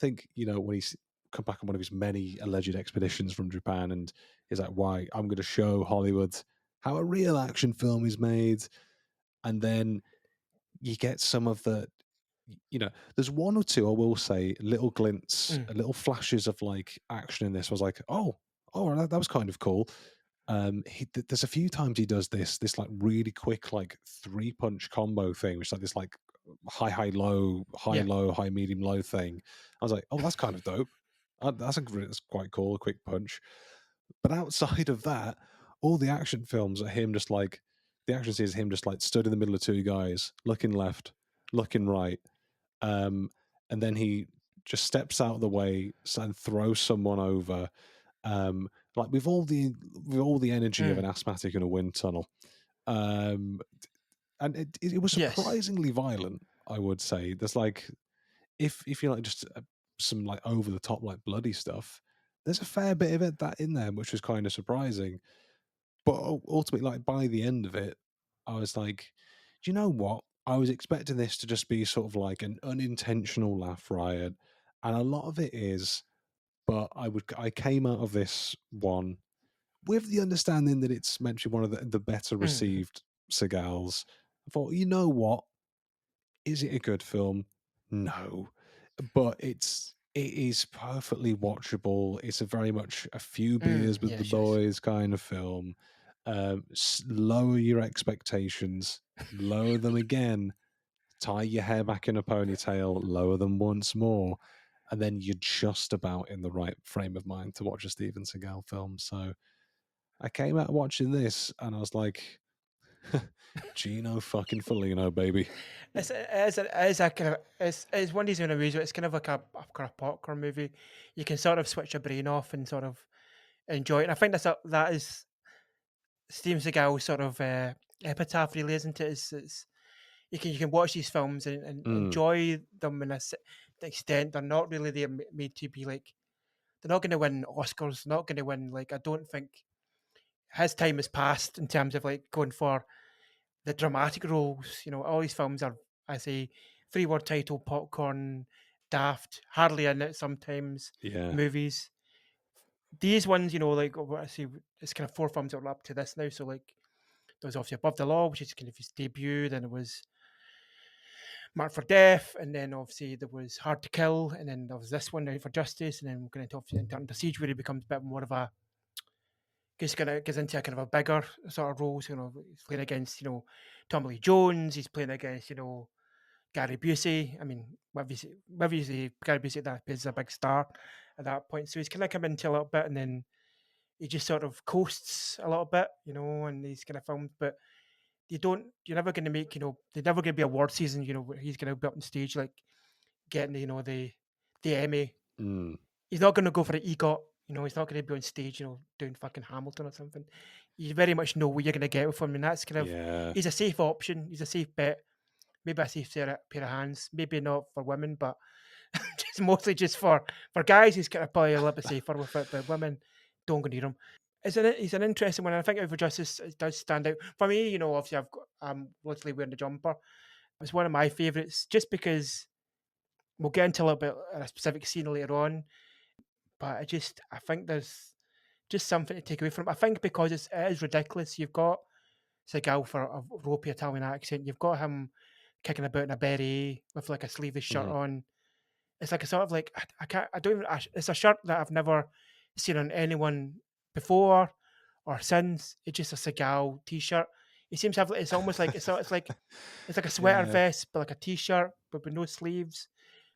think when he's come back on one of his many alleged expeditions from Japan, and he's like, "Why? I'm going to show Hollywood how a real action film is made," and then you get some of the. There's one or two, I will say, little glints, little flashes of like action in this. I was like, oh, that was kind of cool. There's a few times he does this like really quick like 3-punch combo thing, which is like this like high low, high medium low thing. I was like, oh, that's kind of dope. That's quite cool, a quick punch. But outside of that, all the action films are him just like the action scene is him just like stood in the middle of two guys, looking left, looking right. And then he just steps out of the way and throws someone over, like with all the energy of an asthmatic in a wind tunnel. And it was surprisingly violent, I would say. There's like, if you like just some like over the top like bloody stuff, there's a fair bit of it that in there, which was kind of surprising. But ultimately, like by the end of it, I was like, do you know what? I was expecting this to just be sort of like an unintentional laugh riot, and a lot of it is. But I came out of this one with the understanding that it's meant to be one of the better received Seagals. I thought, you know what? Is it a good film? No, but it is perfectly watchable. It's a very much a few beers with the Yes, yes. boys kind of film. Lower your expectations, lower them again, tie your hair back in a ponytail, lower them once more, and then you're just about in the right frame of mind to watch a Steven Seagal film. So I came out watching this and I was like, Gino fucking Foligno, baby. It's a kind of it's one of these in a way. It's kind of like a kind of popcorn movie. You can sort of switch your brain off and sort of enjoy it. And I think that is Steven Seagal's sort of epitaph, really, isn't it? It's you can watch these films and enjoy them in the extent they're not really there made to be like they're not going to win Oscars, not going to win like I don't think his time has passed in terms of like going for the dramatic roles. You know, all these films are, I say, 3-word title, popcorn, daft, hardly in it sometimes. Yeah. Movies. These ones, you know, like what I say, it's kind of 4 films that are up to this now. So like there was obviously Above the Law, which is kind of his debut. Then it was Marked for Death, and then obviously there was Hard to Kill, and then there was this one, Out for Justice, and then we're going to obviously Under Siege, where he becomes a bit more of a gets into a kind of a bigger sort of roles. You know, he's playing against Tommy Lee Jones. He's playing against Gary Busey. I mean, obviously Gary Busey that is a big star at that point. So he's kind of come into a little bit, and then he just sort of coasts a little bit, and these kind of films. But you're never going to make, there's never going to be award season, where he's going to be up on stage like getting the Emmy. He's not going to go for the EGOT. He's not going to be on stage, doing fucking Hamilton or something. You very much know what you're going to get with him, and that's kind of he's a safe option. He's a safe bet. Maybe a safe pair of hands. Maybe not for women, but just mostly just for guys. He's kind of probably a little bit safer with it, but women don't go near him. He's an interesting one. And I think Out for Justice does stand out for me. Obviously I'm literally wearing the jumper. It's one of my favourites, just because we'll get into a little bit of a specific scene later on. But I think there's just something to take away from it. I think because it is ridiculous. You've got Seagal for a ropey Italian accent. You've got him kicking about in a beret with like a sleeveless shirt on. It's like a sort of like it's a shirt that I've never seen on anyone before or since. It's just a Seagal t-shirt. He seems to have it's almost like it's like a sweater vest but like a t-shirt but with no sleeves,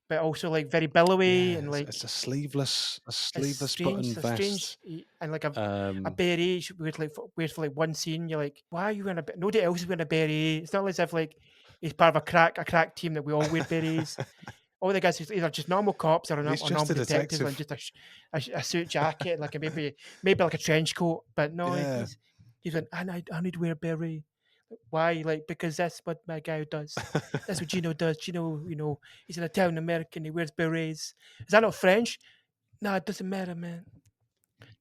but also like very billowy and like it's a sleeveless button vest. Strange, and like a beret wears for like one scene. You're like, why are you wearing a beret? Nobody else is wearing a beret. It's not as if like he's part of a crack team that we all wear berets. All the guys are either just normal cops or normal detectives and just a suit jacket, like maybe like a trench coat. But no, he's like, I need to wear a beret. Why? Like, because that's what my guy does. That's what Gino does. Gino, he's an Italian American. He wears berets. Is that not French? No, it doesn't matter, man.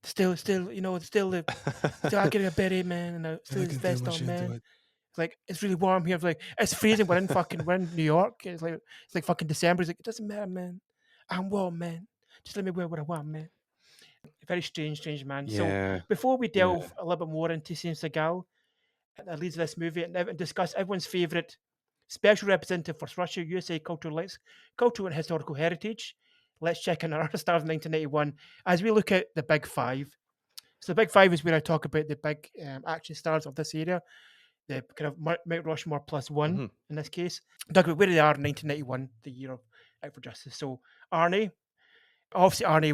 Still, I get a beret, man, and still his vest on, man. Like, it's really warm here. Like, it's freezing. We're in New York. It's like fucking December. He's like, it doesn't matter, man. I'm warm, man. Just let me wear what I want, man. Very strange man. Yeah. So before we delve a little bit more into Steven Seagal, that leads to this movie, and discuss everyone's favourite special representative for Russia, USA cultural and historical heritage. Let's check in on our stars of 1991 as we look at the Big Five. So the Big Five is where I talk about the big action stars of this area, the kind of Mount Rushmore plus one in this case. Talk about where they are in 1991, the year of Out for Justice. So Arnie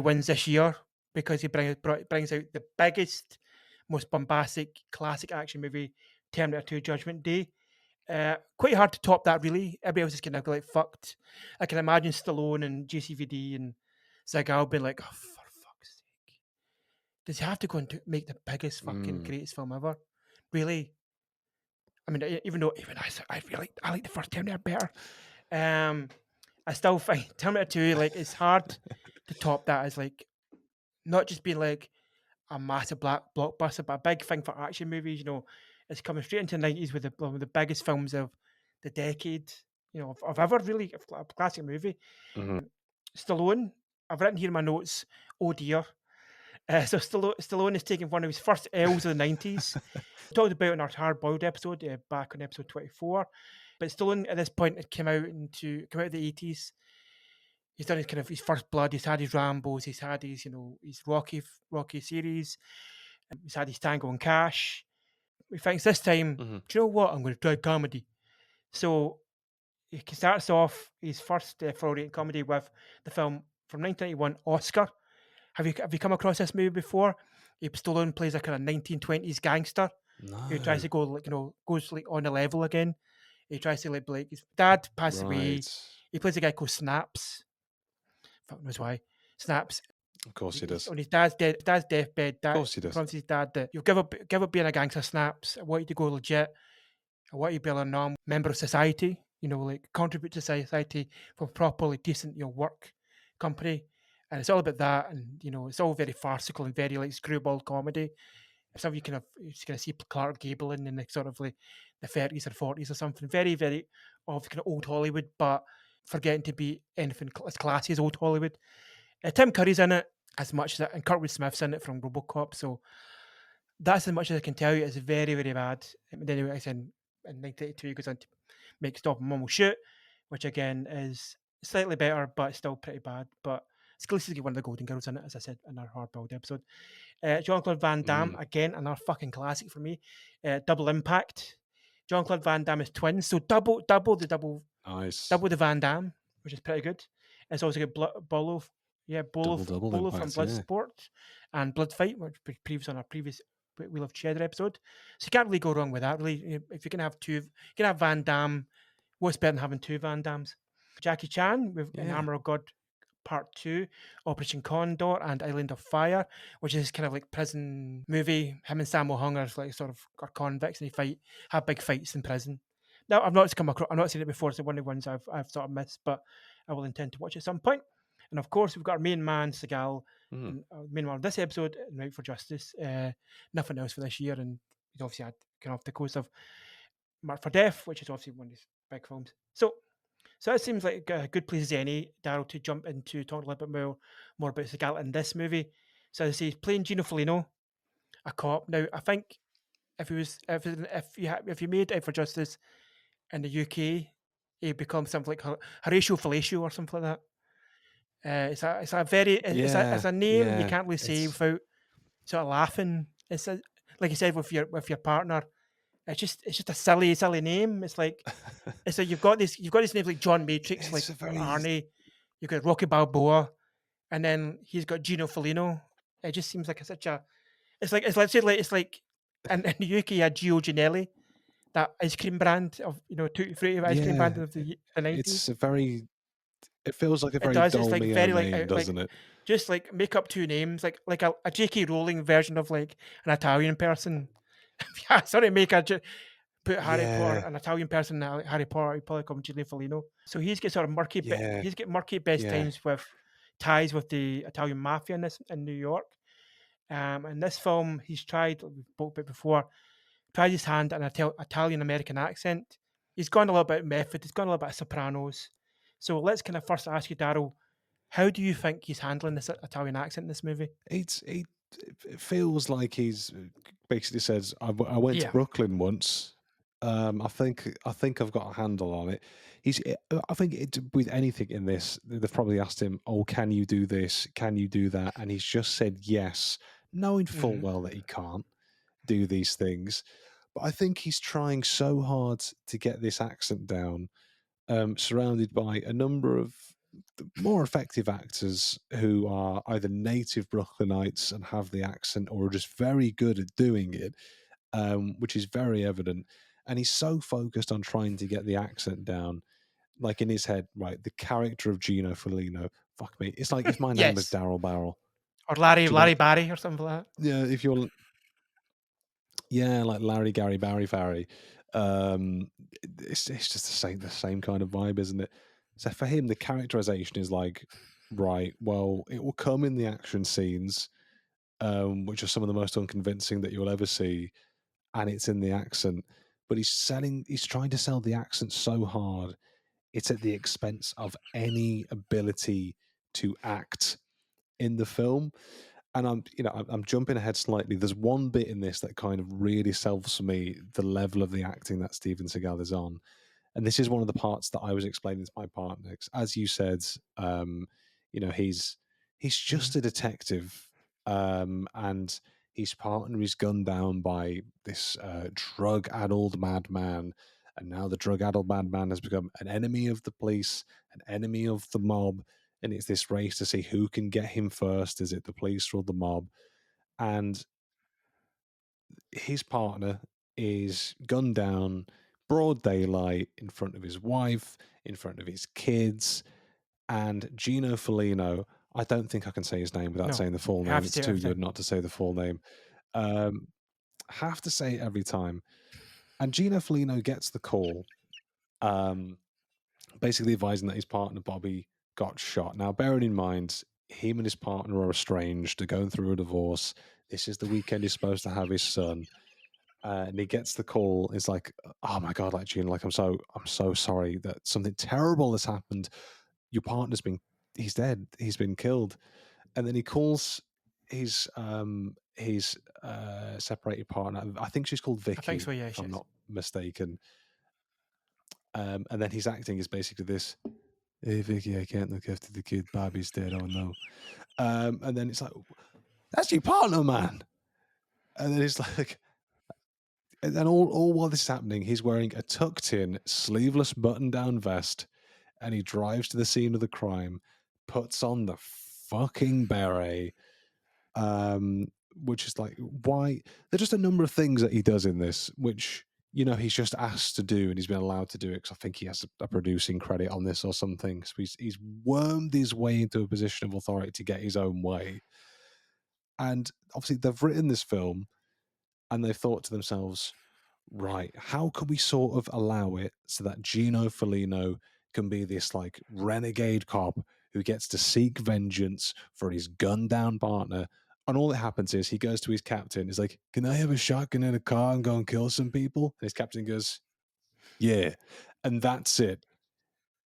wins this year because he brings out the biggest, most bombastic, classic action movie, Terminator 2 Judgment Day. Quite hard to top that, really. Everybody else is kind of like fucked. I can imagine Stallone and JCVD and Seagal being like, oh, for fuck's sake. Does he have to go and make the biggest fucking greatest film ever? Really? I mean, even I like the first Terminator better. I still find Terminator 2, like, it's hard to top that as like not just being like a massive black blockbuster, but a big thing for action movies. It's coming straight into the 90s with one of the biggest films of the decade, of ever, really, a classic movie. Stallone, I've written here in my notes, oh dear. So Stallone is taking one of his first L's of the 90s. We talked about in our Hard Boiled episode, back on episode 24. But Stallone at this point had come out of the 80s. He's done his first blood. He's had his Rambos. He's had his Rocky series. He's had his Tango and Cash. He thinks this time, Mhm. do you know what? I'm going to try comedy. So he starts off his first foray in comedy with the film from 1991, Oscar. Have you come across this movie before? Stallone plays a kind of 1920s gangster who tries to No. goes like on a level again. He tries to like his dad passed away. Right. He plays a guy called Snaps. Fuck knows why. Snaps. Of course he does. On his dad's deathbed. Of course he does. Promises his dad that you'll give up being a gangster. Snaps. I want you to go legit. I want you to be a member of society. Like contribute to society for properly decent work company. And it's all about that, and it's all very farcical and very like screwball comedy. Some you kind of see Clark Gable in the sort of like the 30s or 40s or something. Very, very of kind of old Hollywood, but forgetting to be anything as classy as old Hollywood. Tim Curry's in it as much as that, and Kurtwood Smith's in it from RoboCop. So that's as much as I can tell you. It's very, very bad. And then anyway, in 1982, he goes on to make Stop and Mom Will Shoot, which again is slightly better, but still pretty bad. But Scalise's got one of the Golden Girls in it, as I said in our Hard Boiled episode. Jean-Claude Van Damme, again, another fucking classic for me. Double Impact. Jean-Claude Van Damme is twins, so double Nice. the Van Damme, which is pretty good. It's also got Bolo Double from Impact, Bloodsport and Blood Fight, which was previous on our previous Wheel of Cheddar episode. So you can't really go wrong with that, really. If you can have two, you can have Van Damme. What's better than having two Van Dammes? Jackie Chan with An Armor of God Part 2, Operation Condor, and Island of Fire, which is kind of like prison movie. Him and Sammo Hung are like sort of are convicts, and they have big fights in prison. Now I've not seen it before. It's one of the ones I've sort of missed, but I will intend to watch it at some point. And of course, we've got our main man Seagal, and main man of this episode, Out for Justice. Nothing else for this year, and he's obviously had kind of the course of Marked for Death, which is obviously one of his big films. So it seems like a good place as any, Darryl, to jump into talking a little bit more about Seagal in this movie. So as I say, he's playing Gino Felino, a cop. Now, I think if you made Out for Justice in the UK, he'd become something like Horatio Fellatio or something like that. It's a name you can't really say without sort of laughing. It's like you said with your partner. It's just a silly name. It's like you've got these names like John Matrix, like Arnie. You've got Rocky Balboa, and then he's got Gino Felino. It just seems like it's like in the UK you had Gio Ginelli, that ice cream brand of Tutti Frutti ice cream brand of the 90s. It feels like a very Dolmio name, doesn't it? Just like make up two names, like a J.K. Rowling version of like an Italian person. Put Harry Potter, an Italian person, Harry Potter, he'd probably call him Gino Felino. So he's got sort of murky, he's got murky best times with ties with the Italian mafia in New York. In this film, he's tried, we've spoke about before, tried his hand at an Italian American accent. He's gone a little bit method. He's gone a little bit of Sopranos. So let's kind of first ask you, Darryl, how do you think he's handling this Italian accent in this movie? It feels like he's basically says, I went to Brooklyn once. I think I've got a handle on it. I think with anything in this, they've probably asked him, "Oh, can you do this? Can you do that?" And he's just said yes, knowing full well that he can't do these things. But I think he's trying so hard to get this accent down, surrounded by a number of more effective actors who are either native Brooklynites and have the accent, or are just very good at doing it, which is very evident. And he's so focused on trying to get the accent down, like in his head, right? The character of Gino Felino, fuck me, it's like if my name was Darryl Barrel or Larry Barry or something like that. Yeah, if you're, like Larry Gary Barry Farry. It's just the same kind of vibe, isn't it? So for him, the characterization is like, right, well, it will come in the action scenes, which are some of the most unconvincing that you'll ever see, and it's in the accent. But he's trying to sell the accent so hard, it's at the expense of any ability to act in the film. and I'm jumping ahead slightly. There's one bit in this that kind of really sells for me the level of the acting that Steven Seagal is on, and this is one of the parts that I was explaining to my partner. 'Cause as you said, he's just a detective, and his partner is gunned down by this drug-addled madman, and now the drug-addled madman has become an enemy of the police, an enemy of the mob, and it's this race to see who can get him first. Is it the police or the mob? And his partner is gunned down broad daylight in front of his wife, in front of his kids, and Gino Felino. I don't think I can say his name without No, saying the full you have name. to It's say it too every good time. not to say the full name. Have to say it every time. And Gino Felino gets the call, basically advising that his partner Bobby got shot. Now, bearing in mind, him and his partner are estranged. They're going through a divorce. This is the weekend he's supposed to have his son. And he gets the call. It's like, oh my god, like Gene, like I'm so sorry that something terrible has happened. Your partner's he's dead. He's been killed. And then he calls his separated partner. I think she's called Vicky, I think so, yeah, if she I'm is. not mistaken. And then his acting is basically this: "Hey Vicky, I can't look after the kid. Bobby's dead. Oh no." And then it's like, "That's your partner, man." And then it's like, and then all while this is happening, he's wearing a tucked-in, sleeveless button-down vest, and he drives to the scene of the crime, puts on the fucking beret, which is like, why? There's just a number of things that he does in this, which he's just asked to do, and he's been allowed to do it because I think he has a producing credit on this or something. So he's wormed his way into a position of authority to get his own way, and obviously they've written this film, and they've thought to themselves, right, how can we sort of allow it so that Gino Felino can be this like renegade cop who gets to seek vengeance for his gunned down partner? And all that happens is he goes to his captain, he's like, "Can I have a shotgun in a car and go and kill some people?" And his captain goes, "Yeah." And that's it.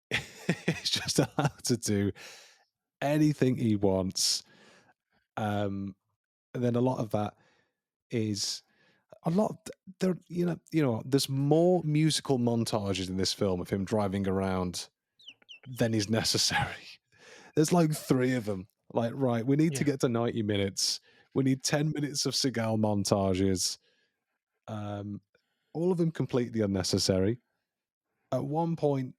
He's just allowed to do anything he wants. And then a lot of that is there. There's more musical montages in this film of him driving around than is necessary. There's like 3 of them. Like, right, we need to get to 90 minutes. We need 10 minutes of Seagal montages. All of them completely unnecessary. At one point,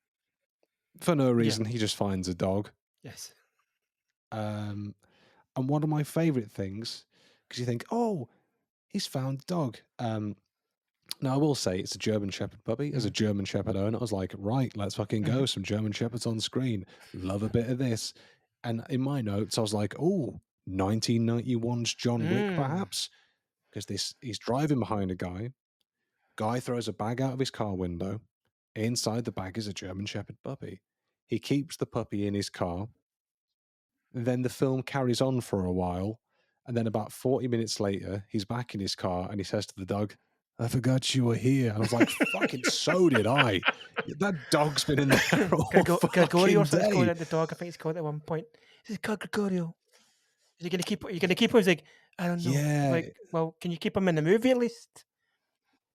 for no reason, he just finds a dog. Yes. And one of my favorite things, because you think, oh, he's found a dog. Now, I will say it's a German Shepherd puppy. As a German Shepherd owner, I was like, right, let's fucking go. Some German Shepherds on screen. Love a bit of this. And in my notes, I was like, oh, 1991's John Wick, perhaps? Because he's driving behind a guy. Guy throws a bag out of his car window. Inside the bag is a German Shepherd puppy. He keeps the puppy in his car. Then the film carries on for a while. And then about 40 minutes later, he's back in his car and he says to the dog, "I forgot you were here." And I was like, fucking so did I. That dog's been in there all Gregorio, fucking so it's called day. the dog. I think it's called at one point. Is it called Gregorio? Is he gonna keep? Are you gonna keep him? He's like, I don't know. Yeah. Like, well, can you keep him in the movie at least?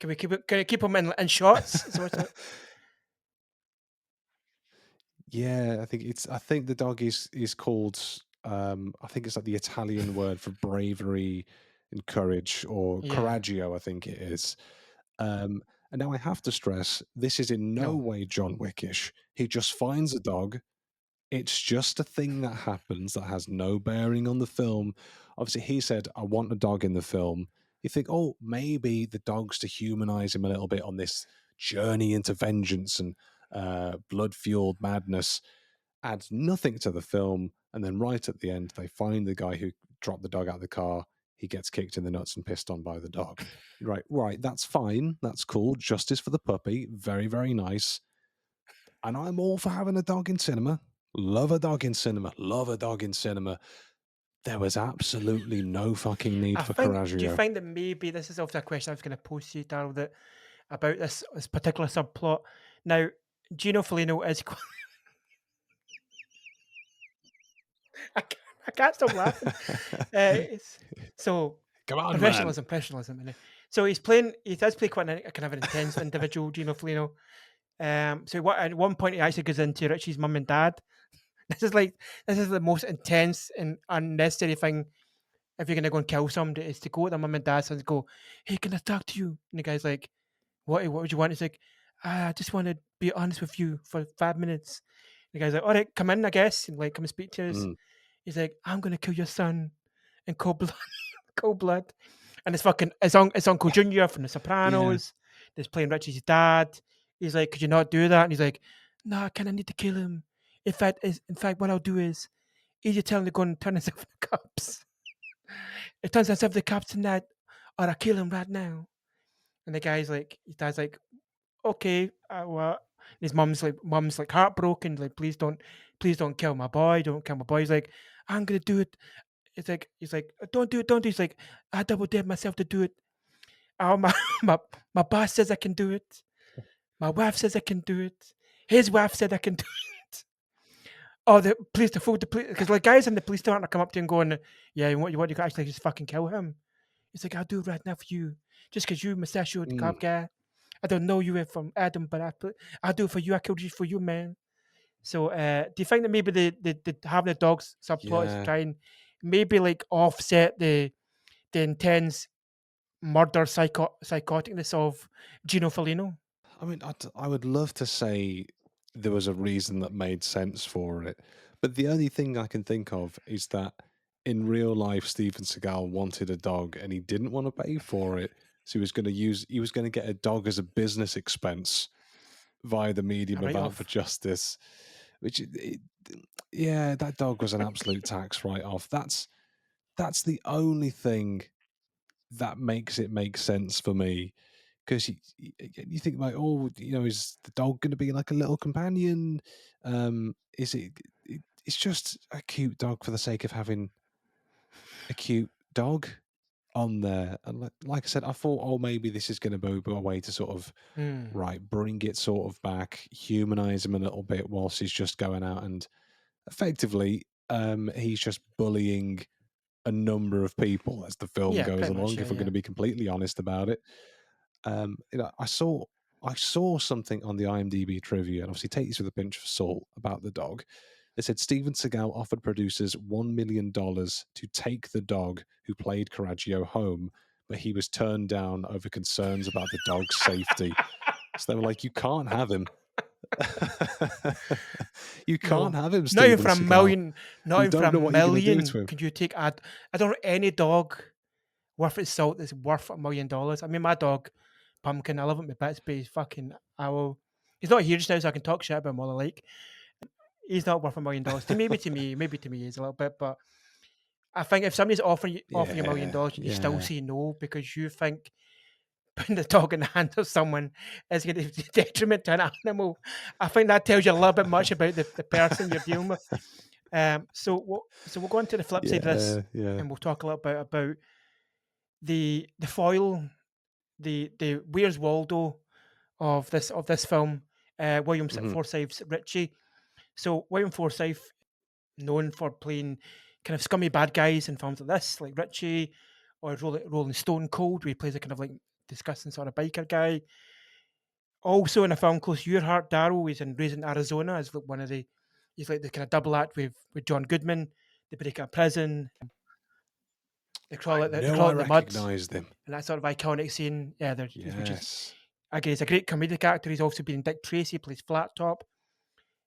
Can we keep it? Can I keep him in shots? Yeah, I think the dog is called I think it's like the Italian word for bravery and courage, or coraggio, I think it is. And now I have to stress, this is in no way John Wickish. He just finds a dog. It's just a thing that happens that has no bearing on the film. Obviously, he said, "I want a dog in the film." You think, oh, maybe the dog's to humanize him a little bit on this journey into vengeance and blood-fueled madness. Adds nothing to the film. And then right at the end, they find the guy who dropped the dog out of the car. He gets kicked in the nuts and pissed on by the dog. Right, that's fine. That's cool. Justice for the puppy. Very, very nice. And I'm all for having a dog in cinema. Love a dog in cinema. Love a dog in cinema. There was absolutely no fucking need for Coraggio. Do you think that maybe this is also a question I was going to pose to you, Darryl, that about this particular subplot? Now, Gino Felino is. I can't stop laughing. So Come on, man. professionalism. So he does play quite a kind of an intense individual, Gino Felino. So at one point he actually goes into Richie's mum and dad. This is the most intense and unnecessary thing if you're gonna go and kill somebody, is to go to their mum and dad's and go, "Hey, can I talk to you?" And the guy's like, What would you want? He's like, I just want to be honest with you for 5 minutes. The guy's like, all right, come in, I guess, and like come and speak to us. He's like, I'm gonna kill your son in cold blood, cold blood. And it's Uncle Junior from The Sopranos. That's playing Richie's dad. He's like, could you not do that? And he's like, no, I kind of need to kill him. In fact, what I'll do is, either tell him to go and turn himself in the cops. It turns himself the cops tonight, or I kill him right now. And the guy's like, his dad's like, okay, what? His mom's like heartbroken, like, please don't kill my boy, don't kill my boy. He's like, I'm gonna do it. He's like, don't do it. He's like, I double dared myself to do it. Oh, my boss says I can do it. My wife says I can do it. His wife said I can do it. Oh, the police, because like guys in the police department come up to you and going, yeah, you can actually just fucking kill him. He's like, I'll do it right now for you, just because you mustachioed cop guy. I don't know you from Adam, but I'll do it for you. I killed you for you, man. So, do you think that maybe the having the dogs subplot is to try and maybe like offset the intense murder psychoticness of Gino Felino? I mean, I would love to say there was a reason that made sense for it, but the only thing I can think of is that in real life, Steven Seagal wanted a dog and he didn't want to pay for it. So he was going to get a dog as a business expense via the medium of Out for Justice, which, that dog was an absolute tax write-off. That's the only thing that makes it make sense for me. Because you think like, is the dog going to be like a little companion? Is it? It's just a cute dog for the sake of having a cute dog on there. And like I said, I thought, maybe this is going to be a way to sort of bring it sort of back, humanize him a little bit whilst he's just going out and effectively he's just bullying a number of people as the film goes along. If we're going to be completely honest about it, I saw something on the IMDb trivia, and obviously take this with a pinch of salt, about the dog. They said Steven Seagal offered producers $1 million to take the dog who played Correggio home, but he was turned down over concerns about the dog's safety. So they were like, you can't have him. You can't have him, Steven Not even for Seagal. $1 million. Not even for $1 million. Could you take? I don't know any dog worth its salt that's worth $1 million. I mean, my dog Pumpkin, I love him to bits, but he's fucking. He's not here just now, so I can talk shit about him all I like. He's not worth $1 million. Maybe to me, he's a little bit, but I think if somebody's offering you $1 million, you still say no because you think putting the dog in the hands of someone is going to be detriment to an animal. I think that tells you a little bit much about the person you're dealing with. So we'll go on to the flip side of this, and we'll talk a little bit about the foil, the Where's Waldo of this film. William Forsythe's Richie. So William Forsythe, known for playing kind of scummy bad guys in films like this, like Richie, or Rolling Stone Cold, where he plays a kind of like disgusting sort of biker guy. Also in a film close to your heart, Darryl, he's in Raising Arizona as he's like the kind of double act with John Goodman. They break out of prison. They crawl out the mud. Them. And that sort of iconic scene. Yeah, which is, again, he's a great comedic actor. He's also been in Dick Tracy, plays Flat Top.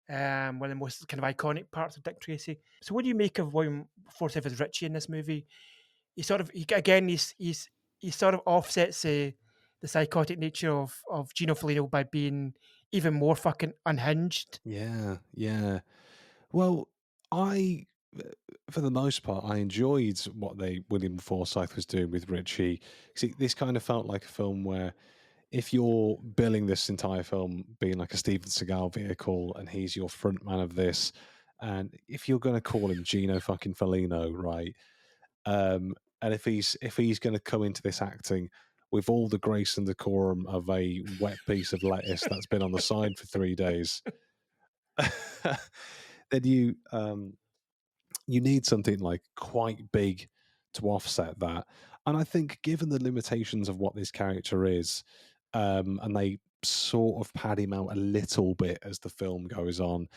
One of the most kind of iconic parts of Dick Tracy. So what do you make of William Forsythe as Richie in this movie? He sort of offsets the psychotic nature of Gino Felino by being even more fucking unhinged. Yeah. Well, for the most part, I enjoyed what William Forsythe was doing with Richie. See, this kind of felt like a film where, if you're billing this entire film being like a Steven Seagal vehicle and he's your front man of this, and if you're going to call him Gino fucking Felino, right? And if he's going to come into this acting with all the grace and decorum of a wet piece of lettuce that's been on the side for 3 days, then you need something like quite big to offset that. And I think, given the limitations of what this character is, and they sort of pad him out a little bit as the film goes on,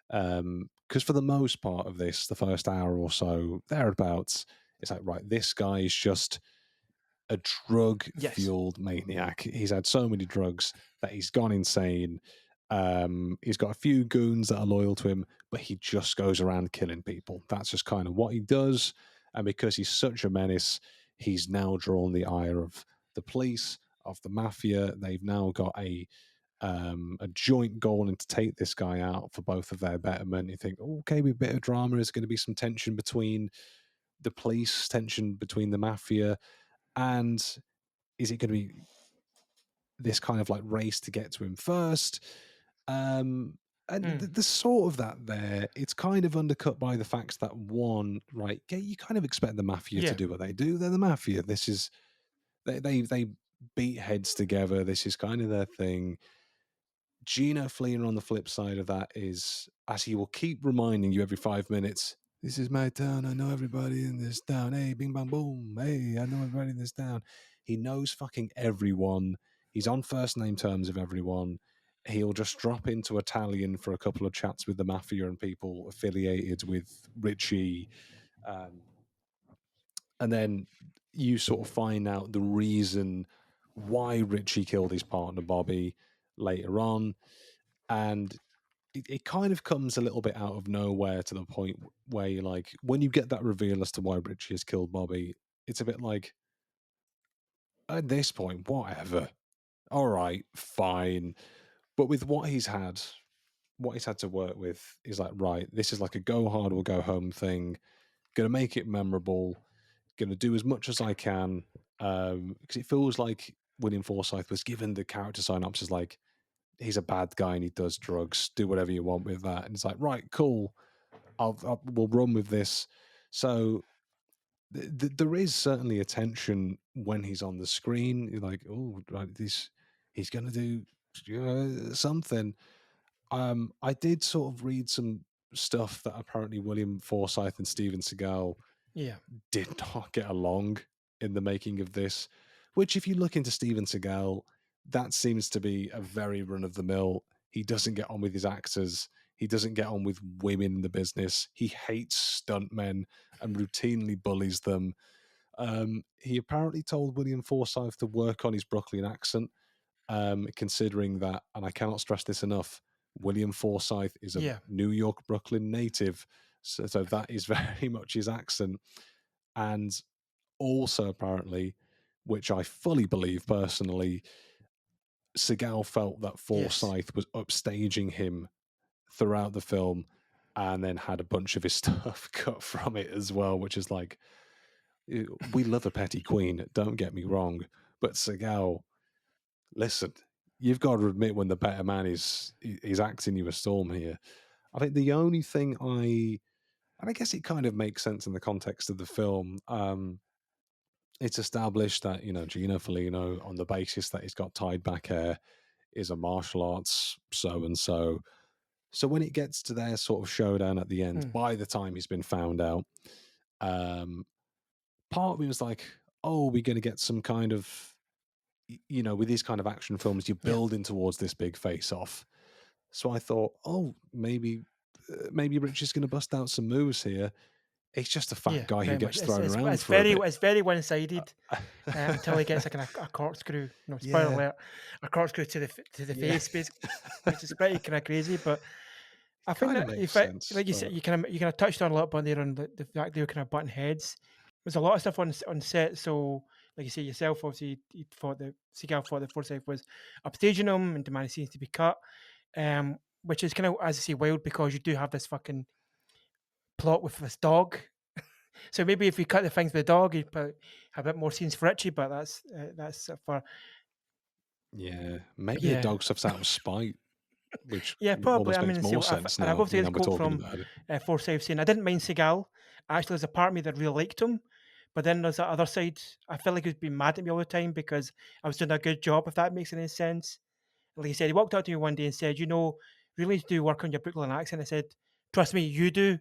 because for the most part of this, the first hour or so, thereabouts, it's like, right, this guy is just a drug fueled maniac. He's had so many drugs that he's gone insane. He's got a few goons that are loyal to him, but he just goes around killing people. That's just kind of what he does. And because he's such a menace, he's now drawn the ire of the police, of the mafia. They've now got a joint goal and to take this guy out for both of their betterment. You think, okay, with a bit of drama, there's going to be some tension between the police, tension between the mafia, and is it going to be this kind of like race to get to him first? And the sort of that there, it's kind of undercut by the fact that, one, right, you kind of expect the mafia to do what they do. They're the mafia. This is they beat heads together. This is kind of their thing. Gino Fleer on the flip side of that is, as he will keep reminding you every 5 minutes, this is my town. I know everybody in this town. Hey, bing, bang, boom. Hey, I know everybody in this town. He knows fucking everyone. He's on first name terms with everyone. He'll just drop into Italian for a couple of chats with the mafia and people affiliated with Richie. And then you sort of find out the reason why Richie killed his partner, Bobby, later on. And it kind of comes a little bit out of nowhere, to the point where you're like, when you get that reveal as to why Richie has killed Bobby, it's a bit like, at this point, whatever. All right, fine. But with what he's had to work with, is like, right, this is like a go hard or go home thing. Gonna make it memorable. Gonna do as much as I can. Because it feels like William Forsythe was given the character synopsis like, he's a bad guy and he does drugs. Do whatever you want with that. And it's like, right, cool. We'll run with this. So there is certainly a tension when he's on the screen. You're like, oh, right, he's going to do something. I did sort of read some stuff that apparently William Forsythe and Steven Seagal did not get along in the making of this. Which, if you look into Steven Seagal, that seems to be a very run of the mill. He doesn't get on with his actors. He doesn't get on with women in the business. He hates stuntmen and routinely bullies them. He apparently told William Forsythe to work on his Brooklyn accent, considering that, and I cannot stress this enough, William Forsythe is a New York, Brooklyn native. So that is very much his accent. And also, apparently, which I fully believe personally, Seagal felt that Forsythe was upstaging him throughout the film, and then had a bunch of his stuff cut from it as well, which is like, we love a petty queen, don't get me wrong, but Seagal, listen, you've got to admit when the better man is acting you a storm here. I think the only thing and I guess it kind of makes sense in the context of the film, it's established that, Gino Felino, on the basis that he's got tied back hair, is a martial arts so-and-so. So when it gets to their sort of showdown at the end, by the time he's been found out, part of me was like, oh, we're going to get some kind of, with these kind of action films, you're building towards this big face-off. So I thought, oh, maybe Richie's going to bust out some moves here. He's just a fat guy who gets thrown around for a bit. It's very one-sided until he gets like a corkscrew. No, spoiler alert, a corkscrew to the face, basically, which is pretty kind of crazy. But I think that like you said, you kind of touched on a lot on there on the fact they were kind of button heads. There's a lot of stuff on set. So, like you say yourself, obviously, Seagal thought the Forsythe was upstaging him and demanding scenes to be cut, which is kind of, as I say, wild, because you do have this fucking plot with this dog. So maybe if you cut the things with the dog, you'd probably have a bit more scenes for Richie, but that's for... Yeah, maybe the dog stuff's out of spite, which probably. almost makes more sense now. I've obviously this quote from Forsythe saying, I didn't mind Seagal. Actually, there's a part of me that really liked him, but then there's that other side. I feel like he's been mad at me all the time because I was doing a good job, if that makes any sense. Like he said, he walked out to me one day and said, you really need to do work on your Brooklyn accent. I said, trust me, you do.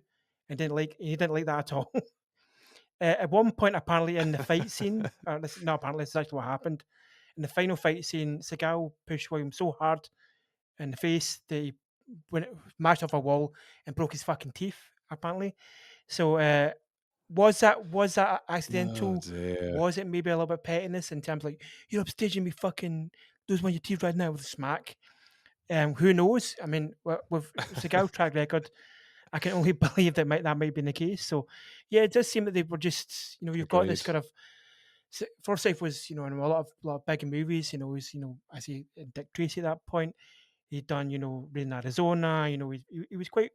and he didn't like that at all. At one point, apparently in the fight scene, not apparently, this is actually what happened. In the final fight scene, Seagal pushed William so hard in the face that he mashed off a wall and broke his fucking teeth. Apparently, so was that accidental? Oh dear. Was it maybe a little bit pettiness in terms of like you're upstaging me, fucking lose one of your teeth right now with a smack? Who knows? I mean, with Seagal's track record, I can only believe that might be the case. So, yeah, it does seem that they were just, you've got this Agreed. kind of. Forsyth was, in a lot of big movies. Was, I see Dick Tracy at that point. He'd done, Raising Arizona. He was quite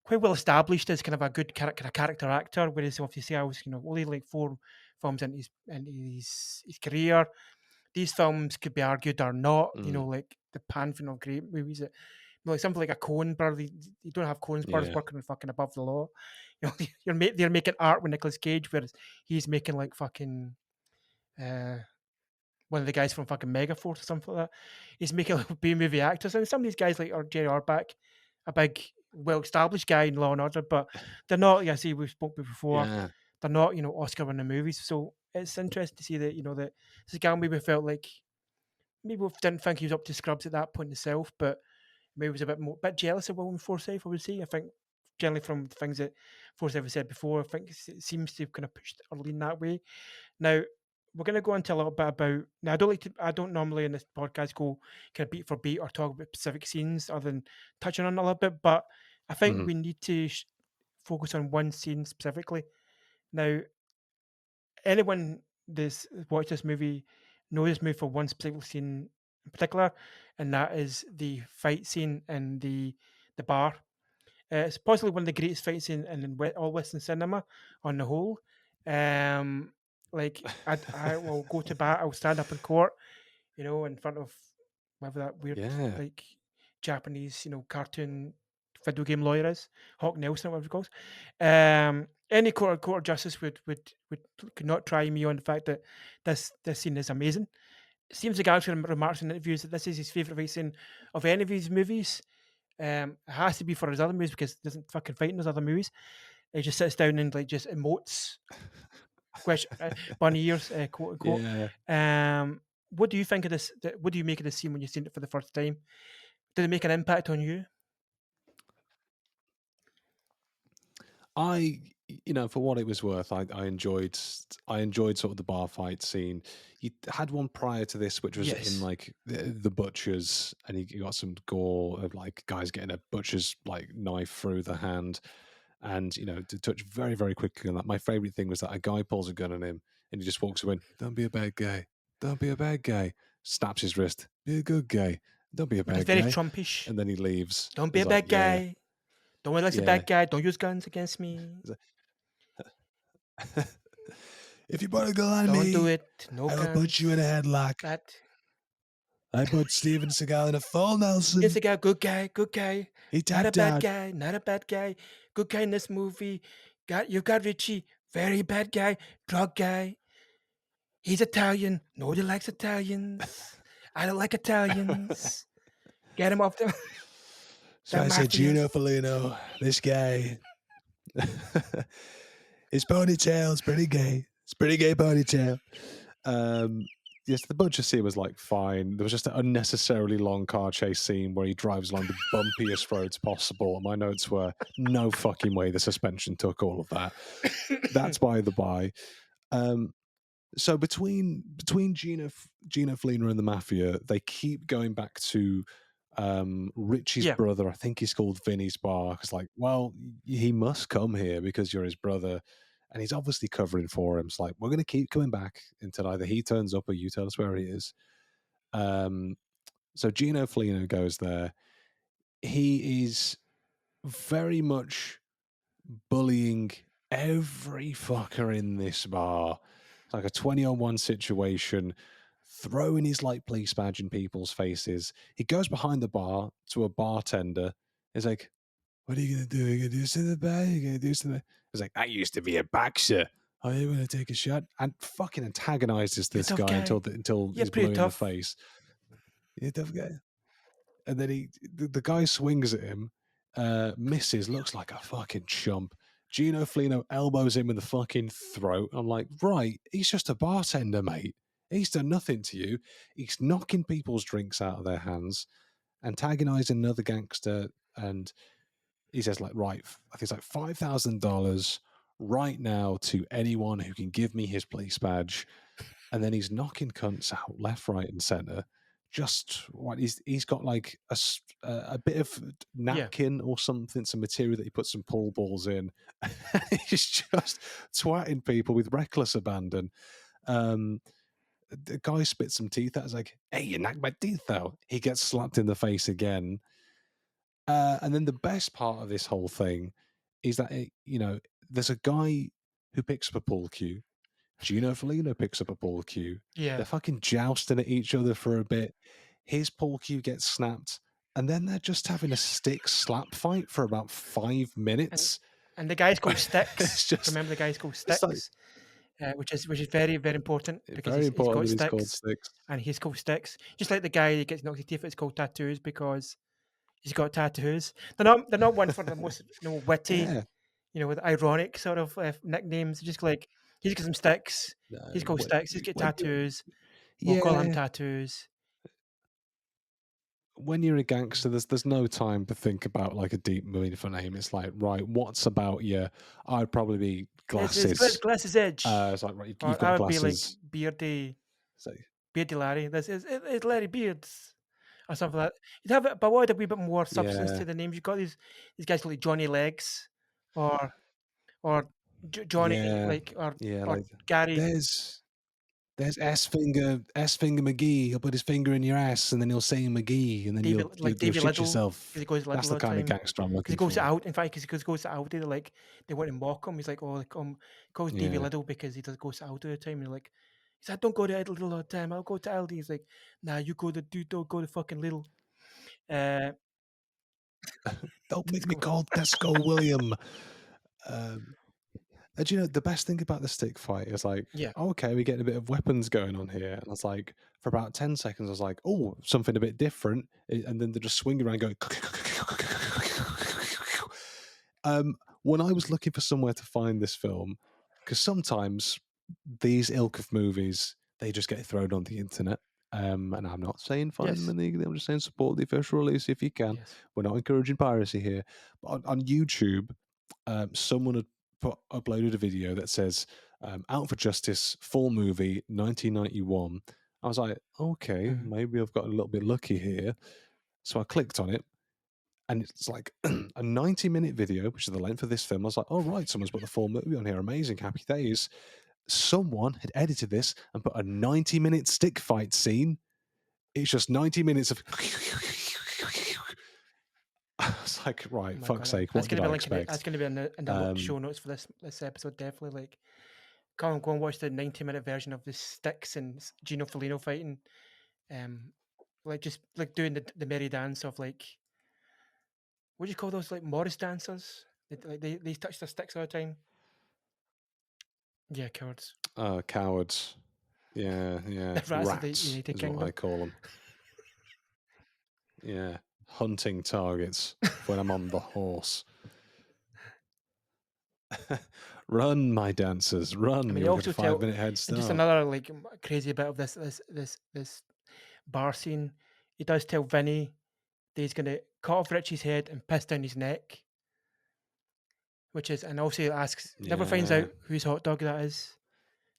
well established as kind of a good character actor. Whereas obviously I was, only like 4 films into his career. These films could be argued are not, like the pantheon of great movies that, like something like a Coen brother. You don't have Coen's brothers Yeah. working on fucking Above the Law. They're making art with Nicolas Cage, whereas he's making like fucking one of the guys from fucking Megaforce or something like that. He's making like B-movie actors, and some of these guys like Jerry Orbach, a big, well-established guy in Law and Order, but they're not. Yeah, see, we've spoken before. Yeah. They're not, Oscar-winning movies. So it's interesting to see that that Seagal maybe felt like maybe didn't think he was up to scrubs at that point himself, but maybe was a bit jealous of William Forsythe. I would say. I think generally from the things that Forsythe has said before, I think it seems to have kind of pushed or leaned that way. Now we're going to go into a little bit about. Now I don't normally in this podcast go kind of beat for beat or talk about specific scenes other than touching on it a little bit, but I think we need to focus on one scene specifically. Now, anyone that's watched this movie knows this movie for one specific scene in particular, and that is the fight scene in the bar. It's possibly one of the greatest fight scenes in all Western cinema on the whole. Like I will go to bat. I'll stand up in court, in front of whatever that weird like Japanese, cartoon video game lawyer is, Hawk Nelson, whatever he calls. Any court of justice could not try me on the fact that this scene is amazing. It seems like actually remarks in interviews that this is his favourite fight scene of any of his movies. It has to be for his other movies because he doesn't fucking fight in his other movies. He just sits down and like just emotes, bunny ears, quote unquote. Yeah. What do you think of this? What do you make of this scene when you've seen it for the first time? Did it make an impact on you? For what it was worth, I enjoyed sort of the bar fight scene. He had one prior to this, which was in like the butchers, and he got some gore of like guys getting a butcher's like knife through the hand, and to touch very very quickly on that. My favorite thing was that a guy pulls a gun on him, and he just walks away. Don't be a bad guy. Don't be a bad guy. Snaps his wrist. Be a good guy. Don't be a bad guy. It's very Trumpish. And then he leaves. Don't be a bad guy. Don't want to listen to bad guy. Don't use guns against me. If you put a gun on Don't me, do it. No I'll guns. put you in a headlock. I put Steven Seagal in a full Nelson. Steven Seagal, good guy. He not a tapped bad out. guy, not a bad guy. Good guy in this movie. You got Richie, very bad guy, drug guy. He's Italian. Nobody likes Italians. I don't like Italians. Get him off the. So I said, Gino Felino, this guy. His ponytail's pretty gay. It's pretty gay ponytail. Yes, the butcher scene was like fine. There was just an unnecessarily long car chase scene where he drives along the bumpiest roads possible. And my notes were no fucking way the suspension took all of that. That's by the by. So between Gino Felino and the Mafia, they keep going back to Richie's brother. I think he's called Vinny's bar. Because like, well, he must come here because you're his brother. And he's obviously covering for him. It's like, we're going to keep coming back until either he turns up or you tell us where he is. So Gino Felino goes there. He is very much bullying every fucker in this bar. It's like a 20-on-1 situation, throwing his like police badge in people's faces. He goes behind the bar to a bartender. He's like, what are you going to do? Are you going to do something bad? Are you going to do something? He's like, I used to be a boxer. Are you going to take a shot? And fucking antagonizes this guy until he's blue in the face. You're a tough guy. And then the guy swings at him, misses, looks like a fucking chump. Gino Felino elbows him in the fucking throat. I'm like, right, he's just a bartender, mate. He's done nothing to you. He's knocking people's drinks out of their hands, antagonizing another gangster, and he says, like, right, I think it's like $5,000 right now to anyone who can give me his police badge. And then he's knocking cunts out left, right, and center. Just what he's got like a bit of napkin or something, some material that he puts some pool balls in. He's just twatting people with reckless abandon. The guy spits some teeth out. It's like, hey, you knocked my teeth out. He gets slapped in the face again. And then the best part of this whole thing is that there's a guy who picks up a pool cue. Gino Felino picks up a pool cue. Yeah. They're fucking jousting at each other for a bit. His pool cue gets snapped, and then they're just having a stick slap fight for about 5 minutes. And the guy's called Sticks. It's just- Remember, the guy's called it's Sticks, which is very, very important because Very he's important got that he's called sticks, Sticks. and he's called Sticks. Just like the guy that gets knocked his teeth out is called Tattoos because he's got tattoos. They're not one for the most witty, Yeah. With ironic sort of nicknames. Just like he's got some sticks. No, He's called Sticks. He's got when- tattoos. We'll call him Yeah. Tattoos. When you're a gangster, there's no time to think about like a deep meaningful name. It's like, right, what's about you? I'd probably be Glasses. It's Glasses Edge. It's like, right, you've Or got I would be like glasses. Beardy So, Larry. It's Larry Beards or something like that. You'd have it, but what a wee bit more substance Yeah. to the names. You've got these guys like Johnny Legs or Johnny Yeah. or like Gary. there's S finger McGee. He'll put his finger in your ass, and then he'll say McGee, and then you'll David shit Liddell, yourself. 'cause he goes Liddell That's the all the kind of time. gangster I'm Because looking he goes for. out. In fact, because he goes to Aldi, they want to mock him. He's like, oh, calls Davy Yeah. Liddell because he goes to Aldi all the time. And they're like, he's like, don't go to Lidl all the time. I'll go to Aldi. He's like, nah, you go to don't go to fucking Lidl. Don't make me call Tesco William. And you know, the best thing about the stick fight is like, Yeah. okay, we're getting a bit of weapons going on here. And I was like, for about 10 seconds, I was like, oh, something a bit different. And then they just swing around going. When I was looking for somewhere to find this film, because sometimes these ilk of movies, they just get thrown on the internet. And I'm not saying find Yes. them illegally, I'm just saying support the official release if you can. Yes. We're not encouraging piracy here. But on YouTube, someone had uploaded a video that says Out for Justice full movie 1991. I was like, okay, maybe I've got a little bit lucky here. So I clicked on it, and it's like a 90-minute video, which is the length of this film. I was like, oh right, someone's put the full movie on here. Amazing, happy days. Someone had edited this and put a 90-minute stick fight scene. It's just 90 minutes of I was like, right, fuck's sake, what did I expect? That's going to be in the show notes for this episode, definitely. Like, go and watch the 90-minute version of the Sticks and Gino Felino fighting. Like, just like doing the merry dance of like, what do you call those, like Morris dancers? They touch their sticks all the time. Yeah, cowards. Cowards. Yeah. The rats of the Rats United is what I Kingdom. call them. Yeah, hunting targets when I'm on the horse. Run, my dancers, run! I mean, You'll also get a 5-minute head start. just another like crazy bit of this bar scene. He does tell Vinny that he's going to cut off Richie's head and piss down his neck, and also he asks, never finds Yeah. out whose hot dog that is.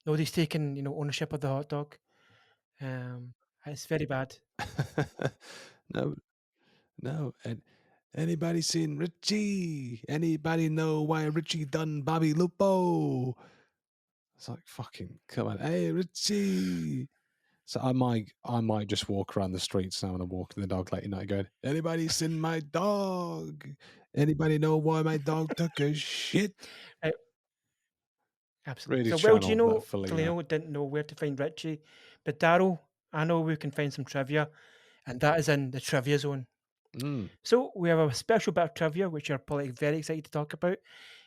Nobody's taken ownership of the hot dog. It's very bad. No. And anybody seen Richie? Anybody know why Richie done Bobby Lupo? It's like, fucking come on, hey Richie. So I might just walk around the streets now when I'm walking the dog late at night going, anybody seen my dog? Anybody know why my dog took a shit? Absolutely. Really So, well, channel Gino that Felino. Felino didn't know where to find Richie, but Darryl, I know we can find some trivia, and that is in the trivia zone. So we have a special bit of trivia, which you're probably very excited to talk about.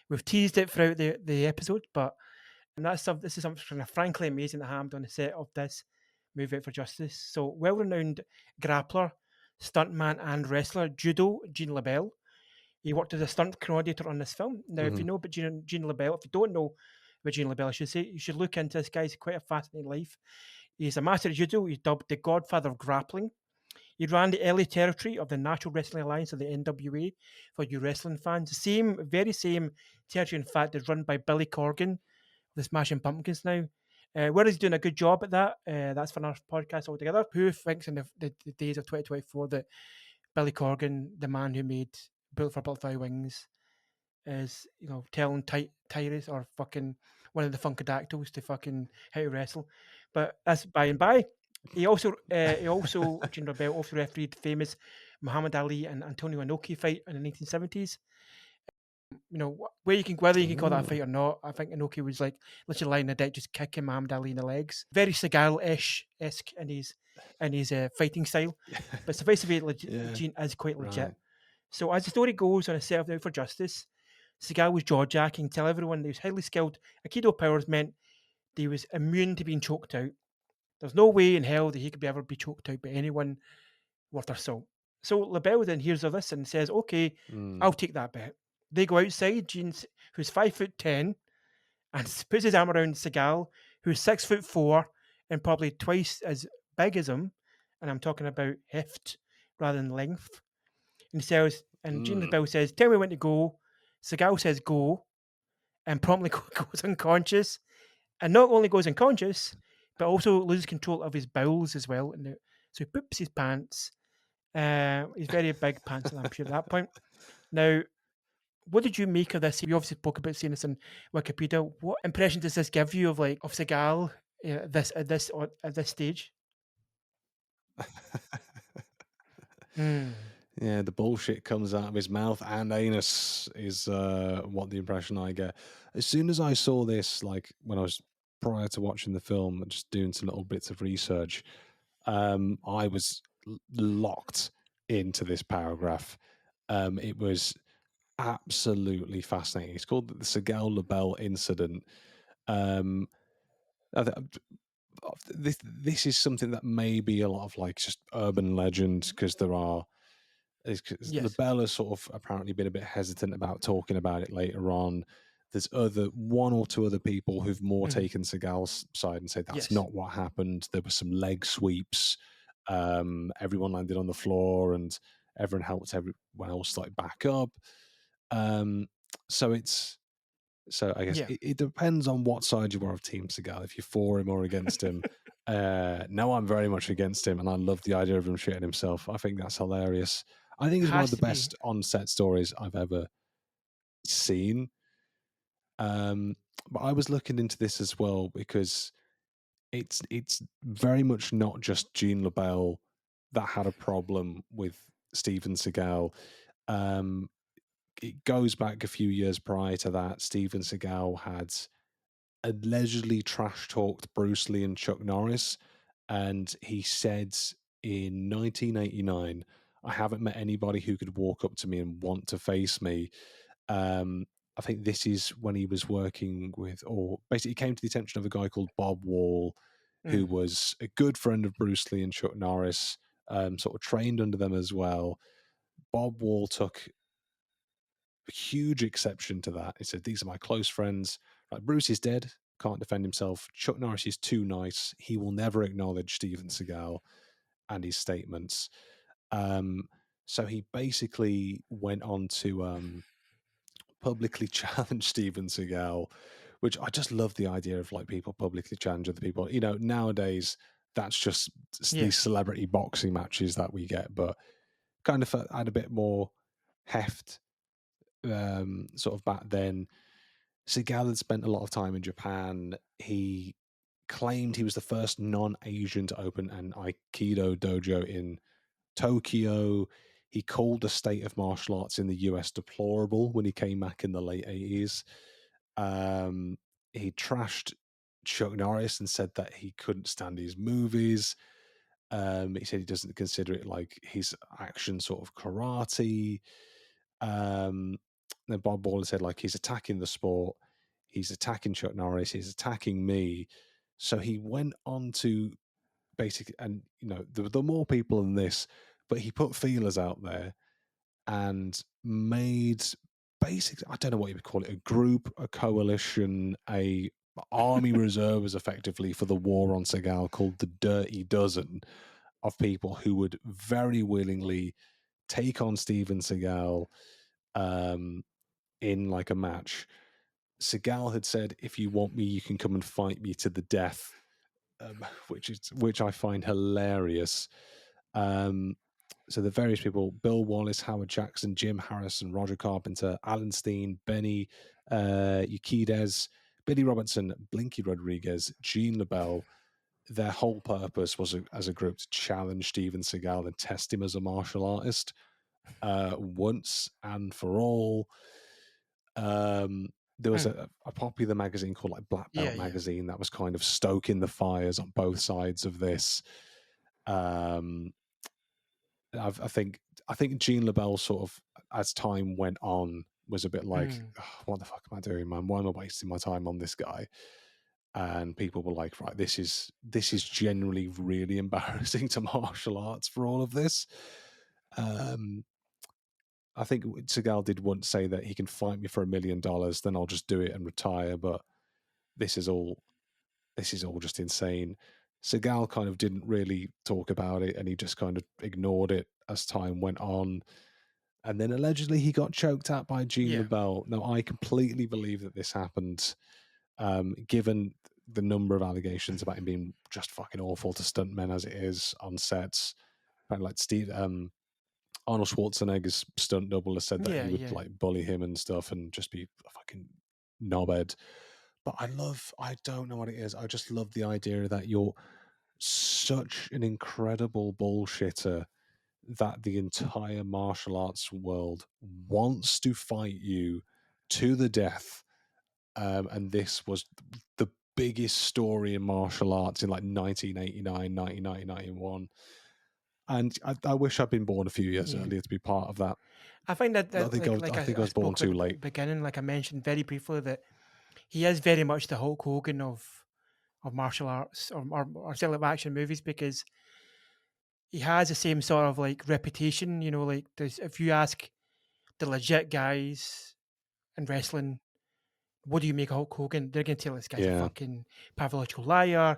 We've teased it throughout the episode, this is something kind of frankly amazing that happened on the set of this movie Out for Justice. So well-renowned grappler, stuntman, and wrestler, judo Gene LeBell He worked as a stunt coordinator on this film. Now, if you know about Gene LeBell, if you don't know about Gene LeBell, I should say, you should look into this guy. He's quite a fascinating life. He's a master of judo. He's dubbed the godfather of grappling. He ran the early territory of the Natural Wrestling Alliance, of the NWA, for you wrestling fans. The very same territory, in fact, is run by Billy Corgan, the Smashing Pumpkins now. Where he's doing a good job at that. That's for another podcast altogether. Who thinks in the days of 2024 that Billy Corgan, the man who made Bullet for Butterfly Wings, is telling Tyrus or fucking one of the Funkadactyls to fucking how to wrestle? But that's by and by. He also Gene LeBell also refereed the famous Muhammad Ali and Antonio Inoki fight in the 1970s. Whether you can call that a fight or not, I think Inoki was like literally lying in the deck, just kicking Muhammad Ali in the legs. Very Seagal-ish esque in his fighting style, but suffice to say, Gene is quite legit. Right. So as the story goes on a set of Out for Justice, Seagal was jaw-jacking, tell everyone that he was highly skilled. Aikido powers meant that he was immune to being choked out. There's no way in hell that he could ever be choked out by anyone worth their salt. So LeBell then hears of this and says, "Okay, I'll take that bet." They go outside. Gene, who's 5'10", and puts his arm around Seagal, who's 6'4" and probably twice as big as him. And I'm talking about heft rather than length. And he says, and Gene LeBell says, "Tell me when to go." Seagal says, "Go," and promptly goes unconscious. And not only goes unconscious, but also loses control of his bowels as well. So he poops his pants. He's very big pants, I'm sure at that point. Now, what did you make of this? You obviously spoke about seeing this on Wikipedia. What impression does this give you of Seagal at this stage? Yeah, the bullshit comes out of his mouth and anus is what the impression I get. As soon as I saw this, like when I was prior to watching the film, just doing some little bits of research, I was locked into this paragraph. It was absolutely fascinating. It's called the Seagal LeBell incident. This is something that may be a lot of like just urban legend because there are. Yes. LeBell has sort of apparently been a bit hesitant about talking about it later on. There's one or two other people who've more taken Seagal's side and say that's not what happened. There were some leg sweeps. Everyone landed on the floor and everyone helped everyone else like back up. So I guess it depends on what side you are of Team Seagal, if you're for him or against him. No, I'm very much against him, and I love the idea of him shitting himself. I think that's hilarious. I think it's one of the best on-set stories I've ever seen. But I was looking into this as well because it's very much not just Gene LeBell that had a problem with Steven Seagal. It goes back a few years prior to that. Steven Seagal had allegedly trash talked Bruce Lee and Chuck Norris, and he said in 1989, "I haven't met anybody who could walk up to me and want to face me." I think this is when he was working with, or basically came to the attention of a guy called Bob Wall, who was a good friend of Bruce Lee and Chuck Norris, sort of trained under them as well. Bob Wall took a huge exception to that. He said, "These are my close friends. Like, Bruce is dead, can't defend himself. Chuck Norris is too nice. He will never acknowledge Steven Seagal and his statements." So he basically went on to publicly challenge Steven Seagal, which I just love the idea of like people publicly challenge other people. Nowadays that's just these celebrity boxing matches that we get, but kind of had a bit more heft. Sort of back then, Seagal had spent a lot of time in Japan. He claimed he was the first non-Asian to open an Aikido dojo in Tokyo. He called the state of martial arts in the US deplorable when he came back in the late 80s. He trashed Chuck Norris and said that he couldn't stand his movies. He said he doesn't consider it like his action sort of karate. Then Bob Waller said like he's attacking the sport, he's attacking Chuck Norris, he's attacking me. So he went on to basically, and there were more people than this, but he put feelers out there and made basically, I don't know what you would call it, a group, a coalition, a army reserves effectively for the war on Seagal called the Dirty Dozen, of people who would very willingly take on Steven Seagal in like a match. Seagal had said, "If you want me, you can come and fight me to the death," which I find hilarious. So the various people: Bill Wallace, Howard Jackson, Jim Harrison, Roger Carpenter, Alan Steen, Benny Urquidez, Billy Robertson, Blinky Rodriguez, Gene LeBell. Their whole purpose was as a group to challenge Steven Seagal and test him as a martial artist once and for all. There was a popular magazine called like Black Belt Magazine that was kind of stoking the fires on both sides of this. I think Gene LeBell sort of, as time went on, was a bit like, what the fuck am I doing, man? Why am I wasting my time on this guy? And people were like, right, this is generally really embarrassing to martial arts for all of this. I think Seagal did once say that he can fight me for $1 million, then I'll just do it and retire. But this is all just insane. Seagal kind of didn't really talk about it, and he just kind of ignored it as time went on. And then allegedly he got choked out by Gene LeBell. Now, I completely believe that this happened, given the number of allegations about him being just fucking awful to stuntmen as it is on sets. Like Arnold Schwarzenegger's stunt double has said that he would like bully him and stuff and just be a fucking knobhead. But I don't know what it is. I just love the idea that you're such an incredible bullshitter that the entire martial arts world wants to fight you to the death. And this was the biggest story in martial arts in like 1989, 1991. And I wish I'd been born a few years earlier to be part of that. I find that I think I was born too late. Beginning, like I mentioned very briefly, that he is very much the Hulk Hogan of martial arts or certainly action movies, because he has the same sort of like reputation. You know, like if you ask the legit guys in wrestling, what do you make of Hulk Hogan? They're going to tell this guy's a fucking pathological liar.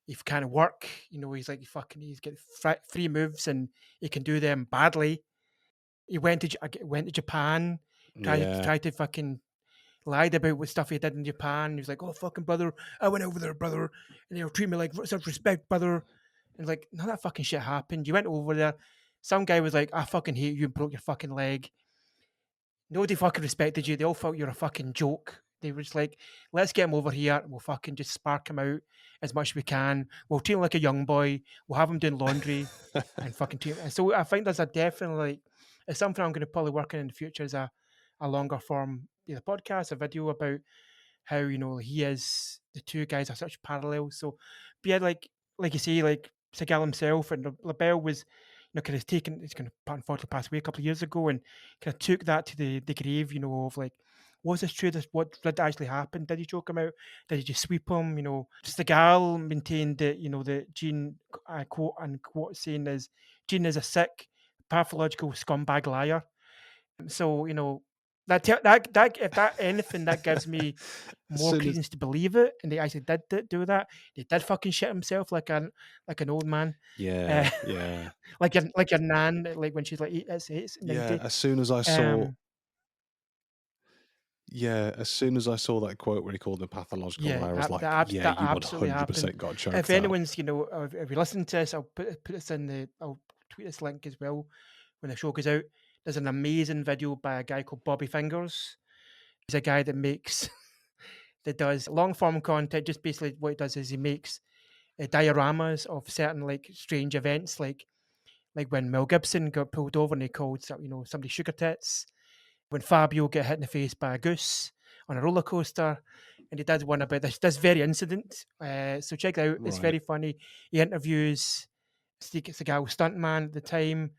He can't work. You know, he's like he's got 3 moves and he can do them badly. He went to Japan, tried to fucking lied about what stuff he did in Japan. He was like, "Oh fucking brother, I went over there, brother, and they'll treat me like such respect, brother." And like, none of that fucking shit happened. You went over there. Some guy was like, "I fucking hate you," and broke your fucking leg. Nobody fucking respected you. They all felt you're a fucking joke. They were just like, "Let's get him over here. We'll fucking just spark him out as much as we can. We'll treat him like a young boy. We'll have him doing laundry and fucking treat him." And so I think there's a definitely, it's something I'm going to probably work on in the future as a longer form podcast, a video about how, you know, the 2 guys are such parallels. So, but yeah, like you say, like Seagal himself and LeBell was, you know, kind of taken. It's kind of unfortunately passed away a couple of years ago, and kind of took that to the grave. You know, of like, was this true? What did actually happen? Did he choke him out? Did he just sweep him? You know, Seagal maintained that, you know, that Gene, I quote unquote, saying is Gene is a sick, pathological scumbag liar. So, you know, that if that anything, that gives me more credence to believe it, and they actually did do that. They did fucking shit himself like an old man. Yeah. like your nan, like when she's like it's 90. As soon as I saw. As soon as I saw that quote where he called him pathological, I was like, you 100% got choked If out. anyone's, you know, if you listen to this, I'll put this I'll tweet this link as well when the show goes out. There's an amazing video by a guy called Bobby Fingers. He's a guy that does long form content. Just basically what he does is he makes dioramas of certain like strange events, like when Mel Gibson got pulled over and he called, you know, somebody sugar tits. When Fabio got hit in the face by a goose on a roller coaster, and he did one about this very incident. So check it out. It's very funny. He interviews Seagal stuntman at the time,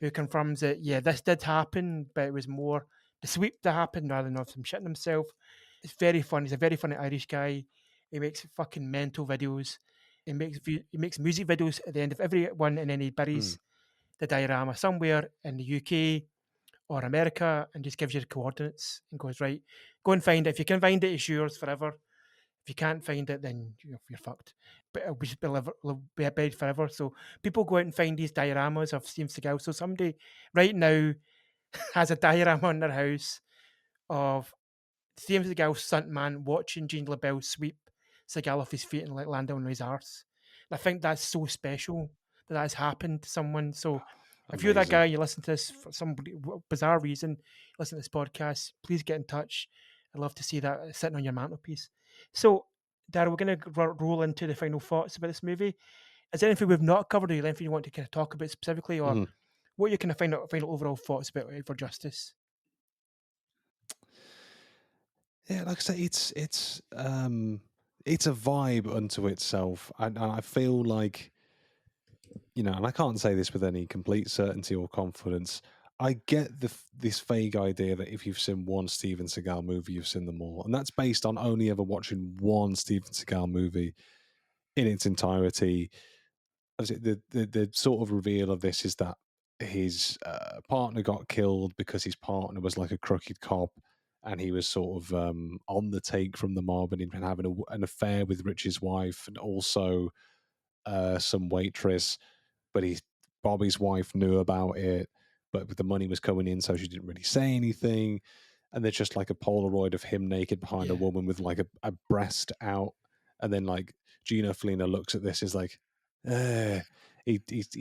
who confirms that this did happen, but it was more the sweep that happened rather than of him shitting himself. It's very fun. He's a very funny Irish guy. He makes fucking mental videos. He makes music videos at the end of every one, and then he buries the diorama somewhere in the UK. or America, and just gives you the coordinates and goes, right, go and find it. If you can find it, it's yours forever. If you can't find it, then you're fucked. But it'll be, it'll be buried forever. So people go out and find these dioramas of Steven Seagal. So somebody right now has a diorama in their house of Steven Seagal's stuntman watching Gene LeBell sweep Seagal off his feet and like land on his arse. And I think that's so special that has happened to someone. So if you're that Amazing. guy, you listen to this for some bizarre reason, listen to this podcast, please get in touch. I'd love to see that sitting on your mantelpiece. So, Darryl, we're going to roll into the final thoughts about this movie. Is there anything we've not covered, or anything you want to kind of talk about specifically, or Mhm. what are your kind of final overall thoughts about For Justice? Yeah, like I say, it's a vibe unto itself, and I feel like, and I can't say this with any complete certainty or confidence. I get this vague idea that if you've seen one Steven Seagal movie, you've seen them all, and that's based on only ever watching one Steven Seagal movie in its entirety. The sort of reveal of this is that his partner got killed because his partner was like a crooked cop, and he was sort of on the take from the mob, and he'd been having an affair with Rich's wife and also some waitress, but Bobby's wife knew about it, but the money was coming in, so she didn't really say anything. And there's just like a Polaroid of him naked behind a Yeah. woman with like a breast out, and then like Gina Felina looks at this, is like, he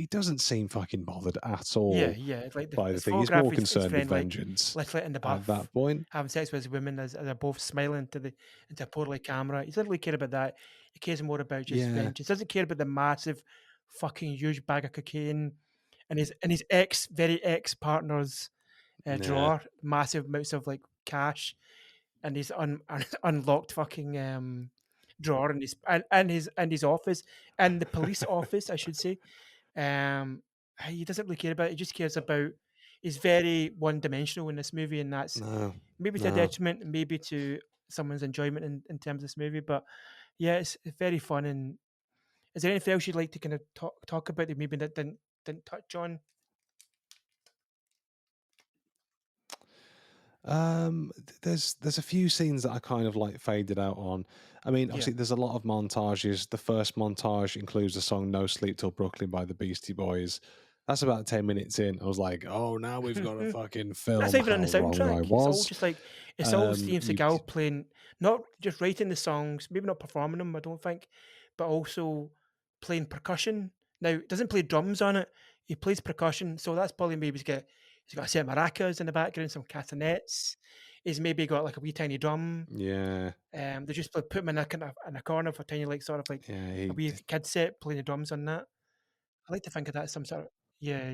doesn't seem fucking bothered at Yeah, all yeah. It's like by the it's thing. He's more photograph his concerned with friend like vengeance literally in the at bath that point. having sex with his women as they're both smiling into a poorly camera. He doesn't really care about that. He cares more about just Yeah, vengeance. Doesn't care about the massive fucking huge bag of cocaine and his very ex partner's nah, drawer, massive amounts of like cash and his unlocked fucking drawer in his office and the police office, I should say. Um, he doesn't really care about it. He just cares about. He's very one-dimensional in this movie, and that's no, maybe to a no. detriment, and maybe to someone's enjoyment in terms of this movie. But yeah, it's very fun. And is there anything else you'd like to kind of talk about that maybe that didn't touch on? There's a few scenes that I kind of like faded out on. I mean, Yeah, obviously, there's a lot of montages. The first montage includes the song "No Sleep Till Brooklyn" by the Beastie Boys. That's about 10 minutes in. I was like, "Oh, now we've got to fucking that's film not even on the how wrong I soundtrack. It's all was." just like it's all Steven You, Seagal playing, not just writing the songs, maybe not performing them. I don't think, but also playing percussion. Now, he doesn't play drums on it. He plays percussion, so that's probably maybe he's got a set of maracas in the background, some castanets. He's maybe got like a wee tiny drum. yeah, They just put him in a corner for tiny like sort of like yeah, a wee kid set playing the drums on that. I like to think of that as some sort of yeah.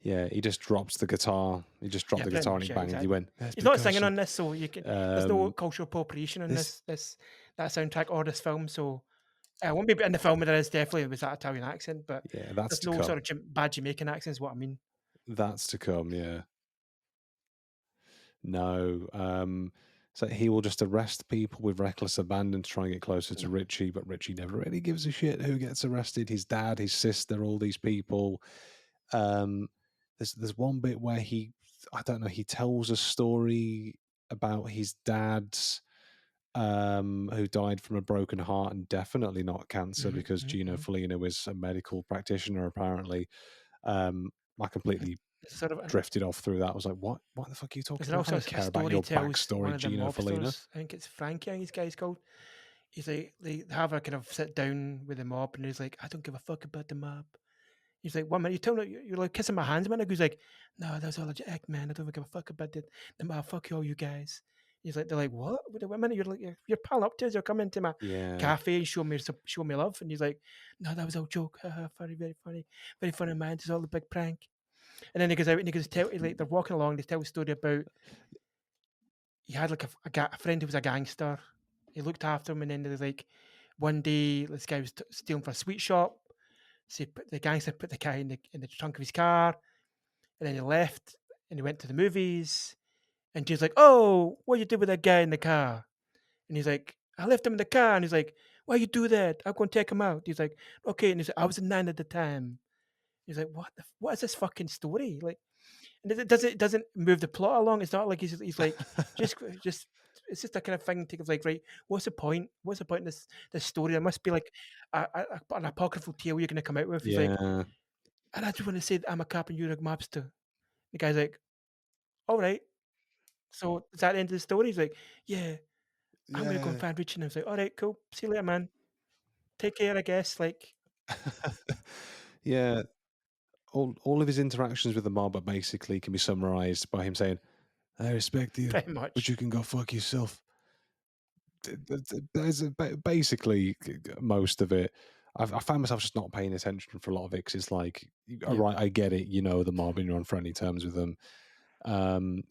yeah. He just drops the guitar. He just dropped Yeah, the pretty guitar and much. he Yeah, banged. He exactly. went, "There's He's not singing percussion." on this, so you can. There's no Um, cultural appropriation on this, this that soundtrack or this film. So I won't be in the film. There is definitely was that Italian accent, but yeah, that's there's to no sort come. of bad Jamaican accent. Is what I mean. That's to come. Yeah. No. So he will just arrest people with reckless abandon to try and get closer to Richie, but Richie never really gives a shit who gets arrested. His dad, his sister, all these people. Um, there's one bit where I don't know, he tells a story about his dad's who died from a broken heart and definitely not cancer Mhm, because mhm, Gino mhm, Felina was a medical practitioner apparently. I mhm. completely It's sort of drifted off through that. I was like, what the fuck are you talking there's about? I also don't a care about story your tells one backstory, of the Gino Felina. mobsters. I think it's Frankie. I think this guy's called. He's like they have a kind of sit down with the mob, and he's like, I don't give a fuck about the mob. He's like, "What man? You telling me you're like kissing my hands, man?" He's like, "No, that's all a act, man. I don't give a fuck about the mob. Fuck all you guys." He's like, "They're like, what? What minute? You're like, you're pal up to us. You're coming to my Yeah. cafe and show me love." And he's like, "No, that was all joke. Very funny, man. It's all a big prank." And then he goes out and he goes tell like they're walking along. They tell a story about he had like a friend who was a gangster. He looked after him, and then there's like one day this guy was stealing from a sweet shop. So the gangster put the guy in the trunk of his car, and then he left and he went to the movies. And she's like, "Oh, what you did with that guy in the car?" And he's like, "I left him in the car." And he's like, "Why you do that? I'm going to take him out." He's like, "Okay." And he's like, "I was a 9 at the time." He's like, "What is this fucking story?" Like, it doesn't move the plot along. It's not like he's like just it's just a kind of thing to like, right, what's the point? What's the point in this story? There must be like an apocryphal tale you're going to come out with. He's like, Yeah, and I just want to say that I'm a cap and you're a mobster. The guy's like, all right. So is that the end of the story? He's like, yeah, I'm gonna go and yeah, find Richie. And I was like, all right, cool. See you later, man. Take care, I guess. Like, yeah. All of his interactions with the mob are basically can be summarized by him saying, "I respect you, pretty but much. you can go fuck yourself." There's basically most of it. I found myself just not paying attention for a lot of it because it's like, all Yeah. right, I get it, you know, the mob and you're on friendly terms with them.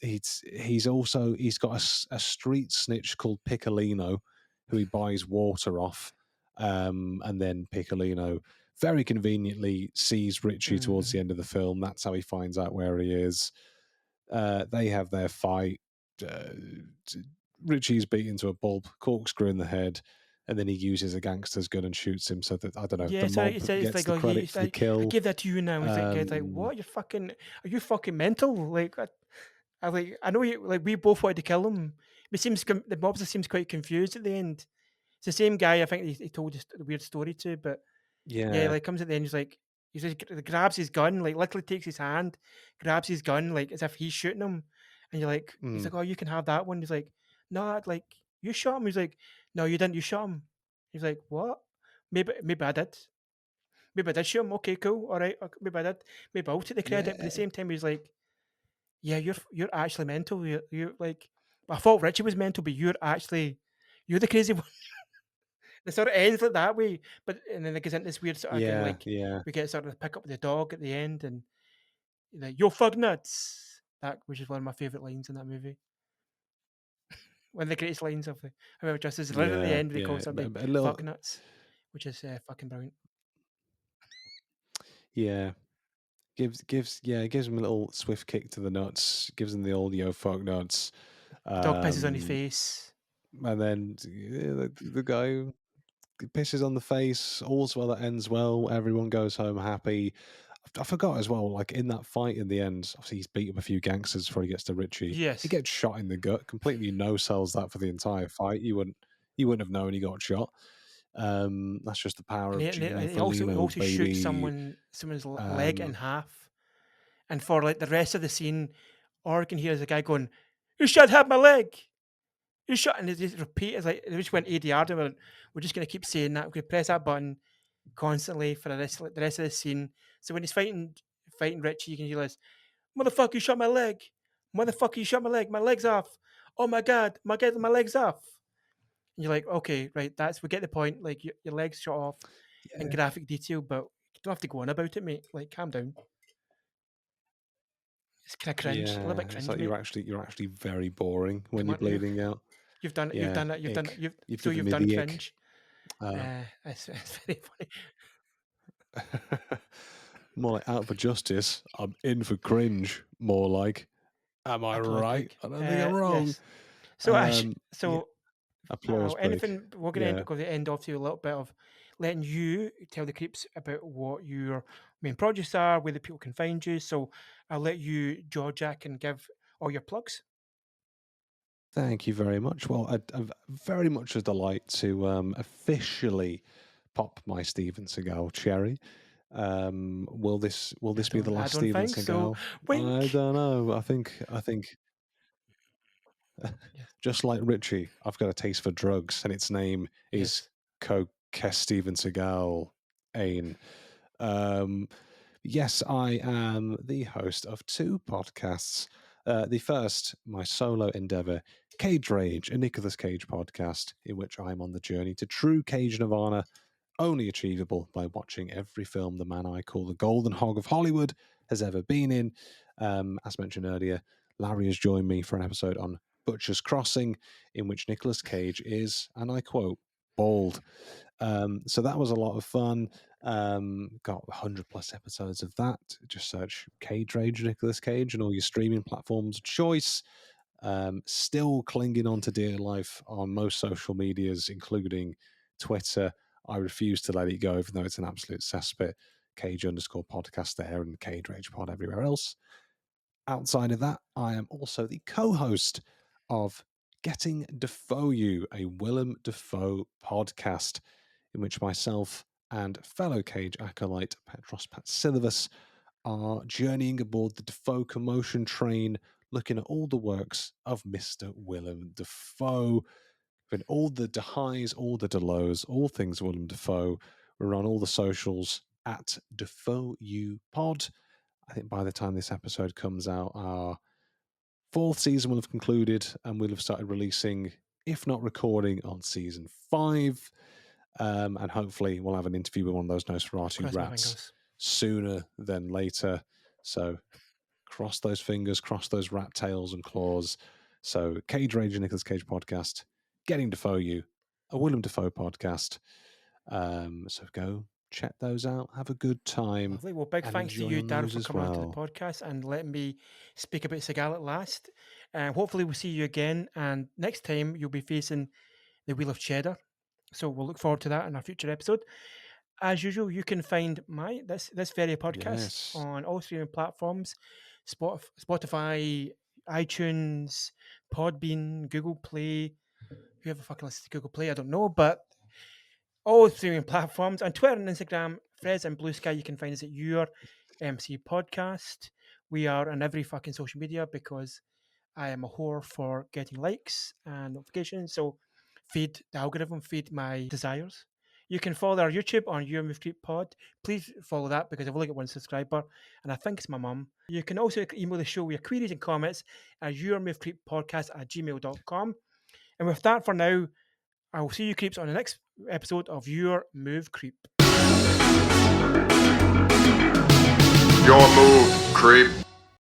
He's got a street snitch called Piccolino, who he buys water off, and then Piccolino very conveniently sees Richie towards Mm-hmm. the end of the film. That's how he finds out where he is. They have their fight. Uh, Richie's beaten to a bulb, corkscrew in the head, and then he uses a gangster's gun and shoots him. So that I don't know, Yeah, the so mob he said it's gets like, the oh, credit he's for the like, I kill. give that to you now. He's like, guy's like, Um, what? Are you fucking mental? Like, I like, I know you. Like, we both wanted to kill him. It seems the mobster seems quite confused at the end. It's the same guy. I think he told us a weird story to, but yeah, yeah, like comes at the end. He's like, he just grabs his gun, like literally takes his hand, grabs his gun, like as if he's shooting him, and you're like, he's mm, like, oh, you can have that one. He's like, no, like you shot him. He's like, no, you didn't. You shot him. He's like, what? Maybe I did. Maybe I did shoot him. Okay, cool. All right. Okay, maybe I did. Maybe I'll take the credit. But at the yeah, same time, he's like, yeah, you're actually mental. You're like, I thought Richie was mental, but you're the crazy one. It sort of ends like that way, but and then it goes into this weird sort of kind of yeah, like yeah. we get sort of pick up the dog at the end, and like you're fuck nuts. That which is one of my favorite lines in that movie. One of the greatest lines of the I remember just is right at the Yeah, end where he yeah, calls somebody a little, fuck nuts, which is fucking brilliant. yeah. Gives him a little swift kick to the nuts. Gives him the old yo fuck nuts. The dog pisses on his Um, face. and then the guy pisses on the face. All's well that ends well. Everyone goes home happy. I forgot as well. Like in that fight in the end, obviously he's beat up a few gangsters before he gets to Richie. He Yes, gets shot in the gut. Completely no sells that for the entire fight. You wouldn't have known he got shot. That's just the power and of and Gino he Felino, also shoots baby. someone's leg in Um, half, and for like the rest of the scene, all I can hear is a guy going, "You should have my leg." You shot and they just repeat. It's like they just went ADR. We're just gonna keep saying that. We're gonna press that button constantly for the rest of the scene. So when he's fighting Richie, you can hear this, "Motherfucker, you shot my leg! Motherfucker, you shot my leg! My leg's off! Oh my god, my leg's off!" And you're like, okay, right, that's we get the point. Like your leg's shot off in yeah, graphic detail, but you don't have to go on about it, mate. Like, calm down. It's kind of cringe, a little yeah. bit It's cringe, like mate. you're actually very boring when Come you're on now. bleeding out. You've done it. You've Yeah, done it. You've done it. ick. You've So given you've me done the ick. cringe. Uh, It's very funny. more like out for justice. I'm in for cringe. More like, am I Applause right? break. I don't think I'm wrong. Yes. So Ash, Yeah, so I don't know, applause break. anything we're Yeah. going to end off to a little bit of letting you tell the creeps about what your main projects are, where the people can find you. So I'll let you, George, Jack, and give all your plugs. Thank you very much. Well, very much a delight to officially pop my Steven Seagal cherry. Will this be the I last don't Steven think so. Seagal? I Wink. don't know. I think Yes. just like Richie, I've got a taste for drugs, and its name is Yes. Coke Steven Seagal. Ain. Um, yes, I am the host of two podcasts. The first, my solo endeavor, Cage Rage, a Nicolas Cage podcast, in which I'm on the journey to true Cage Nirvana, only achievable by watching every film the man I call the Golden Hog of Hollywood has ever been in. As mentioned earlier, Larry has joined me for an episode on Butcher's Crossing, in which Nicolas Cage is, and I quote, bald. So that was a lot of fun. Got 100 plus episodes of that. Just search Cage Rage Nicolas Cage and all your streaming platforms of choice. Still clinging on to dear life on most social medias, including Twitter. I refuse to let it go, even though it's an absolute cesspit. Cage _podcast there and Cage Rage pod everywhere else. Outside of that, I am also the co-host of Getting Dafoe You, a Willem Dafoe podcast, in which myself and fellow Cage acolyte Petros Patsilivus are journeying aboard the Dafoe commotion train, looking at all the works of Mr. Willem Dafoe. With all the highs, all the lows, all things Willem Dafoe. We're on all the socials at Dafoe You Pod. I think by the time this episode comes out, our 4th season will have concluded and we'll have started releasing, if not recording, on season 5. And hopefully we'll have an interview with one of those Nosferatu Cross my rats fingers. sooner than later. So cross those fingers, cross those rat tails and claws. So Cage Rage and Nicolas Cage podcast, Getting Dafoe You, a Willem Dafoe podcast. So go check those out. Have a good time. Lovely. Well, big and thanks to enjoy you, on Darryl, those for as coming onto the well. podcast and letting me speak about Seagal at last. Hopefully we'll see you again, and next time you'll be facing the Wheel of Cheddar. So we'll look forward to that in our future episode. As usual, you can find this very podcast Yes. on all streaming platforms: Spotify, iTunes, Podbean, Google Play. Whoever fucking listens to Google Play, I don't know, but all streaming platforms, and Twitter and Instagram, Frez and Blue Sky. You can find us at Your MC Podcast. We are on every fucking social media because I am a whore for getting likes and notifications. So feed the algorithm, feed my desires. You can follow our YouTube on Your Move Creep Pod. Please follow that because I've only got one subscriber, and I think it's my mum. You can also email the show with your queries and comments at yourmovecreeppodcast@gmail.com. And with that, for now, I will see you creeps on the next episode of Your Move Creep. Your move, creep.